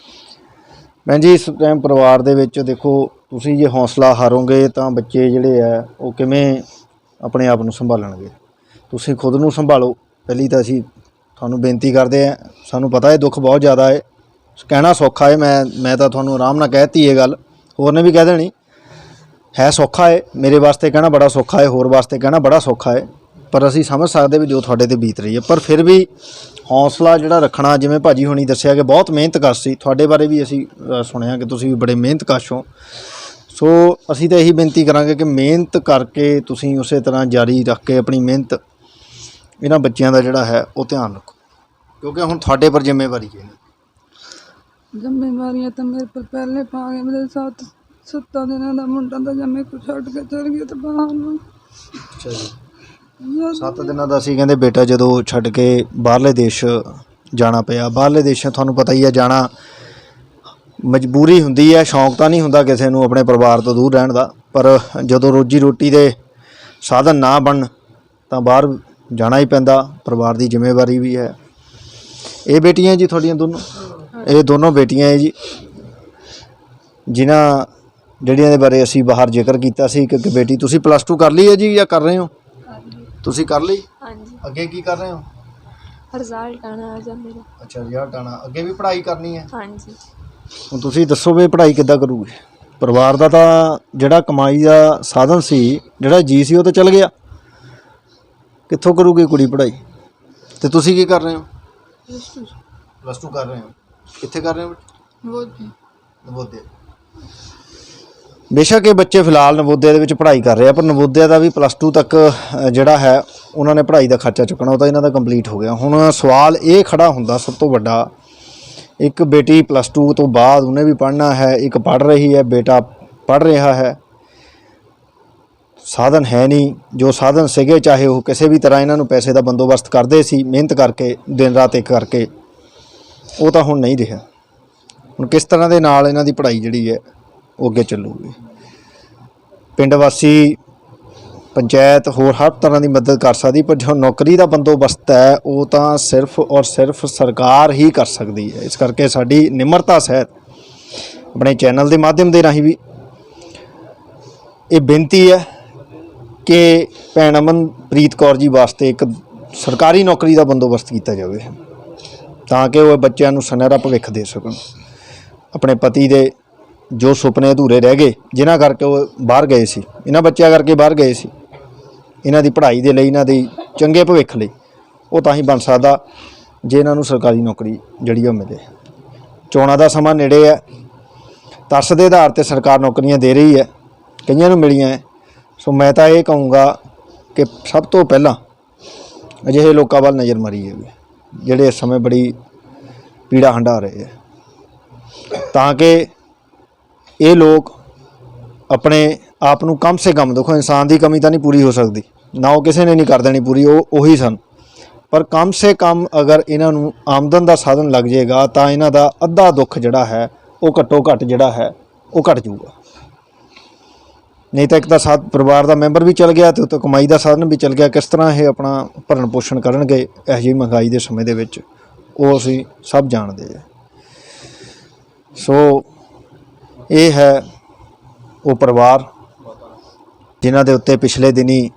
ਭੈਣ ਜੀ, ਇਸ ਟਾਈਮ ਪਰਿਵਾਰ ਦੇ ਵਿੱਚ ਦੇਖੋ, ਤੁਸੀਂ ਜੇ ਹੌਸਲਾ ਹਾਰੋਗੇ ਤਾਂ ਬੱਚੇ ਜਿਹੜੇ ਆ ਉਹ ਕਿਵੇਂ ਆਪਣੇ ਆਪ ਨੂੰ ਸੰਭਾਲਣਗੇ। ਤੁਸੀਂ ਖੁਦ ਨੂੰ ਸੰਭਾਲੋ। ਪਹਿਲੀ ਤਾਂ ਅਸੀਂ ਤੁਹਾਨੂੰ ਬੇਨਤੀ ਕਰਦੇ ਹਾਂ, ਸਾਨੂੰ ਪਤਾ ਹੈ ਦੁੱਖ ਬਹੁਤ ਜ਼ਿਆਦਾ ਹੈ, ਕਹਿਣਾ ਸੌਖਾ ਹੈ, ਮੈਂ ਤਾਂ ਤੁਹਾਨੂੰ ਆਰਾਮ ਨਾਲ ਕਹਿ ਦਿੱਤੀ ਇਹ ਗੱਲ, ਹੋਰ ਨੇ ਵੀ ਕਹਿ ਦੇਣੀ ਹੈ ਸੌਖਾ ਹੈ, ਮੇਰੇ ਵਾਸਤੇ ਕਹਿਣਾ ਬੜਾ ਸੌਖਾ ਹੈ, ਹੋਰ ਵਾਸਤੇ ਕਹਿਣਾ ਬੜਾ ਸੌਖਾ ਹੈ, ਪਰ ਅਸੀਂ ਸਮਝ ਸਕਦੇ ਵੀ ਜੋ ਤੁਹਾਡੇ ਤੇ ਬੀਤ ਰਹੀ ਹੈ। ਪਰ ਫਿਰ ਵੀ ਹੌਸਲਾ ਜਿਹੜਾ ਰੱਖਣਾ, ਜਿਵੇਂ ਭਾਜੀ ਹੁਣੀ ਦੱਸਿਆ ਕਿ ਬਹੁਤ ਮਿਹਨਤਕਸ਼ ਸੀ, ਤੁਹਾਡੇ ਬਾਰੇ ਵੀ ਅਸੀਂ ਸੁਣਿਆ ਕਿ ਤੁਸੀਂ ਵੀ ਬੜੇ ਮਿਹਨਤਕਸ਼ ਹੋ। ਸੋ ਅਸੀਂ ਤਾਂ ਇਹੀ ਬੇਨਤੀ ਕਰਾਂਗੇ ਕਿ ਮਿਹਨਤ ਕਰਕੇ ਤੁਸੀਂ ਉਸੇ ਤਰ੍ਹਾਂ ਜਾਰੀ ਰੱਖ ਕੇ ਆਪਣੀ ਮਿਹਨਤ ਇਹਨਾਂ ਬੱਚਿਆਂ ਦਾ ਜਿਹੜਾ ਹੈ ਉਹ ਧਿਆਨ ਰੱਖੋ, ਕਿਉਂਕਿ ਹੁਣ ਤੁਹਾਡੇ ਪਰ ਜ਼ਿੰਮੇਵਾਰੀ ਹੈ। ਜ਼ਿੰਮੇਵਾਰੀਆਂ ਤਾਂ ਮੇਰੇ ਪਰ ਪਹਿਲੇ ਪਾ ਗਏ। ਮੇਰੇ 7 ਦਿਨਾਂ ਦਾ ਮੁੰਡਾ ਤਾਂ ਜੰਮੇ ਕੋ ਛੱਡ ਕੇ ਚਲ ਗਿਆ ਤੇ ਬਾਹਰ ਨੂੰ। ਅੱਛਾ ਜੀ, 7 ਦਿਨਾਂ ਦਾ ਸੀ ਕਹਿੰਦੇ ਬੇਟਾ ਜਦੋਂ ਛੱਡ ਕੇ ਬਾਹਰਲੇ ਦੇਸ਼ ਜਾਣਾ ਪਿਆ। ਬਾਹਰਲੇ ਦੇਸ਼ਾਂ ਤੁਹਾਨੂੰ ਪਤਾ ਹੀ ਹੈ, ਜਾਣਾ ਮਜਬੂਰੀ ਹੁੰਦੀ ਹੈ, ਸ਼ੌਂਕ ਤਾਂ ਨਹੀਂ ਹੁੰਦਾ ਕਿਸੇ ਨੂੰ ਆਪਣੇ ਪਰਿਵਾਰ ਤੋਂ ਦੂਰ ਰਹਿਣ ਦਾ, ਪਰ ਜਦੋਂ ਰੋਜੀ ਰੋਟੀ ਦੇ ਸਾਧਨ ਨਾ ਬਣਨ ਤਾਂ ਬਾਹਰ ਜਾਣਾ ਹੀ ਪੈਂਦਾ। ਪਰਿਵਾਰ ਦੀ ਜ਼ਿੰਮੇਵਾਰੀ ਵੀ ਹੈ। ਇਹ ਬੇਟੀਆਂ ਜੀ ਤੁਹਾਡੀਆਂ ਦੋਨੋਂ? ਇਹ ਦੋਨੋਂ ਬੇਟੀਆਂ ਹੈ ਜੀ, ਜਿਹੜੀਆਂ ਦੇ ਬਾਰੇ ਅਸੀਂ ਬਾਹਰ ਜ਼ਿਕਰ ਕੀਤਾ ਸੀ ਕਿ ਬੇਟੀ ਤੁਸੀਂ +2 ਕਰ ਲਈ ਹੈ ਜੀ ਜਾਂ ਕਰ ਰਹੇ ਹੋ? ਤੁਸੀਂ ਕਰ ਲਈ? ਹਾਂਜੀ। ਅੱਗੇ ਕੀ ਕਰ ਰਹੇ ਹੋ? ਰਿਜ਼ਲਟ ਆਣਾ ਆ ਜਾ ਮੇਰਾ। ਅੱਛਾ, ਰਿਜ਼ਲਟ ਆਣਾ, ਅੱਗੇ ਵੀ ਪੜ੍ਹਾਈ ਕਰਨੀ ਹੈ? ਹਾਂਜੀ। ਹੁਣ ਤੁਸੀਂ ਦੱਸੋ ਵੀ ਪੜ੍ਹਾਈ ਕਿੱਦਾਂ ਕਰੂਗੇ? ਪਰਿਵਾਰ ਦਾ ਤਾਂ ਜਿਹੜਾ ਕਮਾਈ ਦਾ ਸਾਧਨ ਸੀ, ਜਿਹੜਾ ਜੀ ਸੀ, ਉਹ ਤਾਂ ਚਲ ਗਿਆ। ਕਿੱਥੋਂ ਕਰੂਗੀ ਕੁੜੀ ਪੜ੍ਹਾਈ? ਤੇ ਤੁਸੀਂ ਕੀ ਕਰ ਰਹੇ ਹੋ? +2 ਕਰ ਰਹੇ ਹੋ। ਕਿੱਥੇ ਕਰ ਰਹੇ ਹੋ? ਨਵੋਦਿਆ। ਬੇਸ਼ੱਕ ਇਹ ਬੱਚੇ ਫਿਲਹਾਲ ਨਵੋਦਿਆ ਦੇ ਵਿੱਚ ਪੜ੍ਹਾਈ ਕਰ ਰਹੇ ਆ, ਪਰ ਨਵੋਦਿਆ ਦਾ ਵੀ +2 ਤੱਕ ਜਿਹੜਾ ਹੈ ਉਹਨਾਂ ਨੇ ਪੜ੍ਹਾਈ ਦਾ ਖਰਚਾ ਚੁੱਕਣਾ, ਉਹ ਤਾਂ ਇਹਨਾਂ ਦਾ ਕੰਪਲੀਟ ਹੋ ਗਿਆ। ਹੁਣ ਸਵਾਲ ਇਹ ਖੜਾ ਹੁੰਦਾ ਸਭ ਤੋਂ ਵੱਡਾ, ਇੱਕ ਬੇਟੀ +2 ਤੋਂ ਬਾਅਦ ਉਹਨੇ ਵੀ ਪੜ੍ਹਨਾ ਹੈ, ਇੱਕ ਪੜ੍ਹ ਰਹੀ ਹੈ, ਬੇਟਾ ਪੜ੍ਹ ਰਿਹਾ ਹੈ, ਸਾਧਨ ਹੈ ਨਹੀਂ। ਜੋ ਸਾਧਨ ਸੀਗੇ, ਚਾਹੇ ਉਹ ਕਿਸੇ ਵੀ ਤਰ੍ਹਾਂ ਇਹਨਾਂ ਨੂੰ ਪੈਸੇ ਦਾ ਬੰਦੋਬਸਤ ਕਰਦੇ ਸੀ ਮਿਹਨਤ ਕਰਕੇ, ਦਿਨ ਰਾਤ ਇੱਕ ਕਰਕੇ, ਉਹ ਤਾਂ ਹੁਣ ਨਹੀਂ ਰਿਹਾ। ਹੁਣ ਕਿਸ ਤਰ੍ਹਾਂ ਦੇ ਨਾਲ ਇਹਨਾਂ ਦੀ ਪੜ੍ਹਾਈ ਜਿਹੜੀ ਹੈ ਉਹ ਅੱਗੇ ਚੱਲੂਗੀ? ਪਿੰਡ ਵਾਸੀ, ਪੰਚਾਇਤ ਹੋਰ ਹਰ ਤਰ੍ਹਾਂ ਦੀ ਮਦਦ ਕਰ ਸਕਦੀ, ਪਰ ਜੋ ਨੌਕਰੀ ਦਾ ਬੰਦੋਬਸਤ ਹੈ ਉਹ ਤਾਂ ਸਿਰਫ ਔਰ ਸਿਰਫ ਸਰਕਾਰ ਹੀ ਕਰ ਸਕਦੀ ਹੈ। ਇਸ ਕਰਕੇ ਸਾਡੀ ਨਿਮਰਤਾ ਸਹਿਤ ਆਪਣੇ ਚੈਨਲ ਦੇ ਮਾਧਿਅਮ ਦੇ ਰਾਹੀਂ ਵੀ ਇਹ ਬੇਨਤੀ ਹੈ ਕਿ ਭੈਣ ਅਮਨਪ੍ਰੀਤ ਕੌਰ ਜੀ ਵਾਸਤੇ ਇੱਕ ਸਰਕਾਰੀ ਨੌਕਰੀ ਦਾ ਬੰਦੋਬਸਤ ਕੀਤਾ ਜਾਵੇ, ਤਾਂ ਕਿ ਉਹ ਬੱਚਿਆਂ ਨੂੰ ਸੁਨਹਿਰਾ ਭਵਿੱਖ ਦੇ ਸਕਣ। ਆਪਣੇ ਪਤੀ ਦੇ ਜੋ ਸੁਪਨੇ ਅਧੂਰੇ ਰਹਿ ਗਏ, ਜਿਨ੍ਹਾਂ ਕਰਕੇ ਉਹ ਬਾਹਰ ਗਏ ਸੀ, ਇਹਨਾਂ ਬੱਚਿਆਂ ਕਰਕੇ ਬਾਹਰ ਗਏ ਸੀ, ਇਹਨਾਂ ਦੀ ਪੜ੍ਹਾਈ ਦੇ ਲਈ, ਇਹਨਾਂ ਦੀ ਚੰਗੇ ਭਵਿੱਖ ਲਈ, ਉਹ ਤਾਂ ਹੀ ਬਣ ਸਕਦਾ ਜੇ ਇਹਨਾਂ ਨੂੰ ਸਰਕਾਰੀ ਨੌਕਰੀ ਜਿਹੜੀ ਉਹ ਮਿਲੇ। ਚੋਣਾਂ ਦਾ ਸਮਾਂ ਨੇੜੇ ਹੈ, ਤਰਸ ਦੇ ਆਧਾਰ 'ਤੇ ਸਰਕਾਰ ਨੌਕਰੀਆਂ ਦੇ ਰਹੀ ਹੈ, ਕਈਆਂ ਨੂੰ ਮਿਲੀਆਂ ਹੈ। ਸੋ ਮੈਂ ਤਾਂ ਇਹ ਕਹੂੰਗਾ ਕਿ ਸਭ ਤੋਂ ਪਹਿਲਾਂ ਅਜਿਹੇ ਲੋਕਾਂ ਵੱਲ ਨਜ਼ਰ ਮਾਰੀ ਜਾਵੇ ਜਿਹੜੇ ਇਸ ਸਮੇਂ ਬੜੀ ਪੀੜਾ ਹੰਢਾ ਰਹੇ ਹੈ, ਤਾਂ ਕਿ ਇਹ ਲੋਕ ਆਪਣੇ ਆਪ ਨੂੰ ਕਮ ਸੇ ਕਮ, ਦੇਖੋ ਇਨਸਾਨ ਦੀ ਕਮੀ ਤਾਂ ਨਹੀਂ ਪੂਰੀ ਹੋ ਸਕਦੀ, ਨਾ ਉਹ ਕਿਸੇ ਨੇ ਨਹੀਂ ਕਰ ਦੇਣੀ ਪੂਰੀ, ਉਹ ਉਹੀ ਸਨ, ਪਰ ਕਮ ਸੇ ਕਮ ਅਗਰ ਇਹਨਾਂ ਨੂੰ ਆਮਦਨ ਦਾ ਸਾਧਨ ਲੱਗ ਜਾਏਗਾ ਤਾਂ ਇਹਨਾਂ ਦਾ ਅੱਧਾ ਦੁੱਖ ਜਿਹੜਾ ਹੈ ਉਹ ਘੱਟੋ ਘੱਟ ਜਿਹੜਾ ਹੈ ਉਹ ਘੱਟ ਜਾਊਗਾ। ਨਹੀਂ ਤਾਂ ਇੱਕ ਤਾਂ ਪਰਿਵਾਰ ਦਾ ਮੈਂਬਰ ਵੀ ਚਲ ਗਿਆ ਤੇ ਉੱਤੋਂ ਕਮਾਈ ਦਾ ਸਾਧਨ ਵੀ ਚਲ ਗਿਆ। ਕਿਸ ਤਰ੍ਹਾਂ ਇਹ ਆਪਣਾ ਭਰਨ ਪੋਸ਼ਣ ਕਰਨਗੇ ਇਹੋ ਜਿਹੀ ਮਹਿੰਗਾਈ ਦੇ ਸਮੇਂ ਦੇ ਵਿੱਚ, ਉਹ ਅਸੀਂ ਸਭ ਜਾਣਦੇ ਹਾਂ। ਸੋ ਇਹ ਹੈ ਉਹ ਪਰਿਵਾਰ ਜਿਨ੍ਹਾਂ ਦੇ ਉੱਤੇ ਪਿਛਲੇ ਦਿਨੀ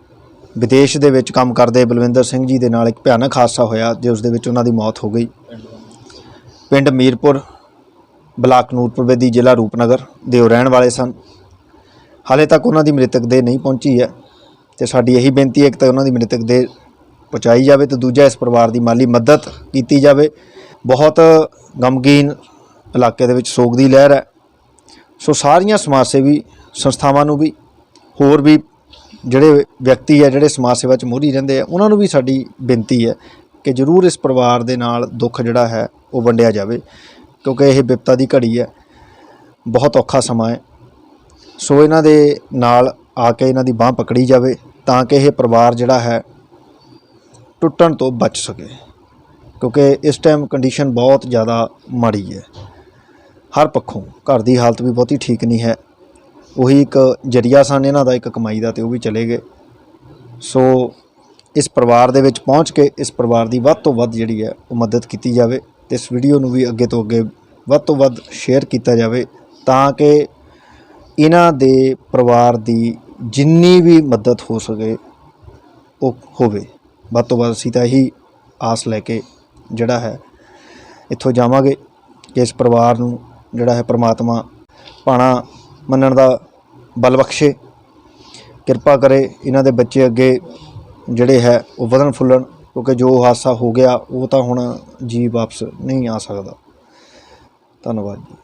ਵਿਦੇਸ਼ ਦੇ ਵਿੱਚ ਕੰਮ ਕਰਦੇ ਬਲਵਿੰਦਰ ਸਿੰਘ ਜੀ ਦੇ ਨਾਲ ਇੱਕ ਭਿਆਨਕ ਹਾਦਸਾ ਹੋਇਆ, ਜਿਸ ਦੇ ਵਿੱਚ ਉਹਨਾਂ ਦੀ ਮੌਤ ਹੋ ਗਈ। ਪਿੰਡ ਮੀਰਪੁਰ, ਬਲਾਕ ਨੂਰਪੁਰ ਦੀ, ਜ਼ਿਲ੍ਹਾ ਰੂਪਨਗਰ ਦੇ ਉਹ ਰਹਿਣ ਵਾਲੇ ਸਨ। ਹਾਲੇ ਤੱਕ ਉਹਨਾਂ ਦੀ ਮ੍ਰਿਤਕ ਦੇਹ ਨਹੀਂ ਪਹੁੰਚੀ ਹੈ ਤੇ ਸਾਡੀ ਇਹੀ ਬੇਨਤੀ ਹੈ ਕਿ ਤਾਂ ਉਹਨਾਂ ਦੀ ਮ੍ਰਿਤਕ ਦੇਹ ਪਹੁੰਚਾਈ ਜਾਵੇ ਤੇ ਦੂਜਾ ਇਸ ਪਰਿਵਾਰ ਦੀ ਮਾਲੀ ਮਦਦ ਕੀਤੀ ਜਾਵੇ। ਬਹੁਤ ਗਮਗੀਨ ਇਲਾਕੇ ਦੇ ਵਿੱਚ ਸੋਗ ਦੀ ਲਹਿਰ ਹੈ। ਸੋ ਸਾਰੀਆਂ ਸਮਾਜ ਸੇਵੀ ਸੰਸਥਾਵਾਂ ਨੂੰ ਵੀ, ਹੋਰ ਵੀ ਜਿਹੜੇ ਵਿਅਕਤੀ ਹੈ ਜਿਹੜੇ ਸਮਾਜ ਸੇਵਾ 'ਚ ਮੋਹਰੀ ਰਹਿੰਦੇ ਆ, ਉਹਨਾਂ ਨੂੰ ਵੀ ਸਾਡੀ ਬੇਨਤੀ ਹੈ ਕਿ ਜ਼ਰੂਰ ਇਸ ਪਰਿਵਾਰ ਦੇ ਨਾਲ ਦੁੱਖ ਜਿਹੜਾ ਹੈ ਉਹ ਵੰਡਿਆ ਜਾਵੇ, ਕਿਉਂਕਿ ਇਹ ਵਿਪਤਾ ਦੀ ਘੜੀ ਹੈ। ਬਹੁਤ ਔਖਾ ਸਮਾਂ ਹੈ। ਸੋ ਇਹਨਾਂ ਦੇ ਨਾਲ ਆ ਕੇ ਇਹਨਾਂ ਦੀ ਬਾਂਹ ਪਕੜੀ ਜਾਵੇ ਤਾਂ ਕਿ ਇਹ ਪਰਿਵਾਰ ਜਿਹੜਾ ਹੈ ਟੁੱਟਣ ਤੋਂ ਬਚ ਸਕੇ, ਕਿਉਂਕਿ ਇਸ ਟਾਈਮ ਕੰਡੀਸ਼ਨ ਬਹੁਤ ਜ਼ਿਆਦਾ ਮਾੜੀ ਹੈ ਹਰ ਪੱਖੋਂ। ਘਰ ਦੀ ਹਾਲਤ ਵੀ ਬਹੁਤੀ ਠੀਕ ਨਹੀਂ ਹੈ। ਉਹੀ ਇੱਕ ਜਰੀਆ ਸਨ ਇਹਨਾਂ ਦਾ ਇੱਕ ਕਮਾਈ ਦਾ, ਅਤੇ ਉਹ ਵੀ ਚਲੇ ਗਏ। ਸੋ ਇਸ ਪਰਿਵਾਰ ਦੇ ਵਿੱਚ ਪਹੁੰਚ ਕੇ ਇਸ ਪਰਿਵਾਰ ਦੀ ਵੱਧ ਤੋਂ ਵੱਧ ਜਿਹੜੀ ਹੈ ਉਹ ਮਦਦ ਕੀਤੀ ਜਾਵੇ, ਅਤੇ ਇਸ ਵੀਡੀਓ ਨੂੰ ਵੀ ਅੱਗੇ ਤੋਂ ਅੱਗੇ ਵੱਧ ਤੋਂ ਵੱਧ ਸ਼ੇਅਰ ਕੀਤਾ ਜਾਵੇ ਤਾਂ ਕਿ ਇਹਨਾਂ ਦੇ ਪਰਿਵਾਰ ਦੀ ਜਿੰਨੀ ਵੀ ਮਦਦ ਹੋ ਸਕੇ ਉਹ ਹੋਵੇ। ਵੱਧ ਤੋਂ ਵੱਧ ਅਸੀਂ ਤਾਂ ਇਹੀ ਆਸ ਲੈ ਕੇ ਜਿਹੜਾ ਹੈ ਇੱਥੋਂ ਜਾਵਾਂਗੇ ਕਿ ਇਸ ਪਰਿਵਾਰ ਨੂੰ ਜਿਹੜਾ ਹੈ ਪ੍ਰਮਾਤਮਾ ਭਾਣਾ ਮੰਨਣ ਦਾ ਬਲ ਬਖਸ਼ੇ, ਕਿਰਪਾ ਕਰੇ। ਇਹਨਾਂ ਦੇ ਬੱਚੇ ਅੱਗੇ ਜਿਹੜੇ ਹੈ ਉਹ ਵਧਣ ਫੁੱਲਣ, ਕਿਉਂਕਿ ਜੋ ਹਾਦਸਾ ਹੋ ਗਿਆ ਉਹ ਤਾਂ ਹੁਣ ਜੀ ਵਾਪਸ ਨਹੀਂ ਆ ਸਕਦਾ। ਧੰਨਵਾਦ ਜੀ।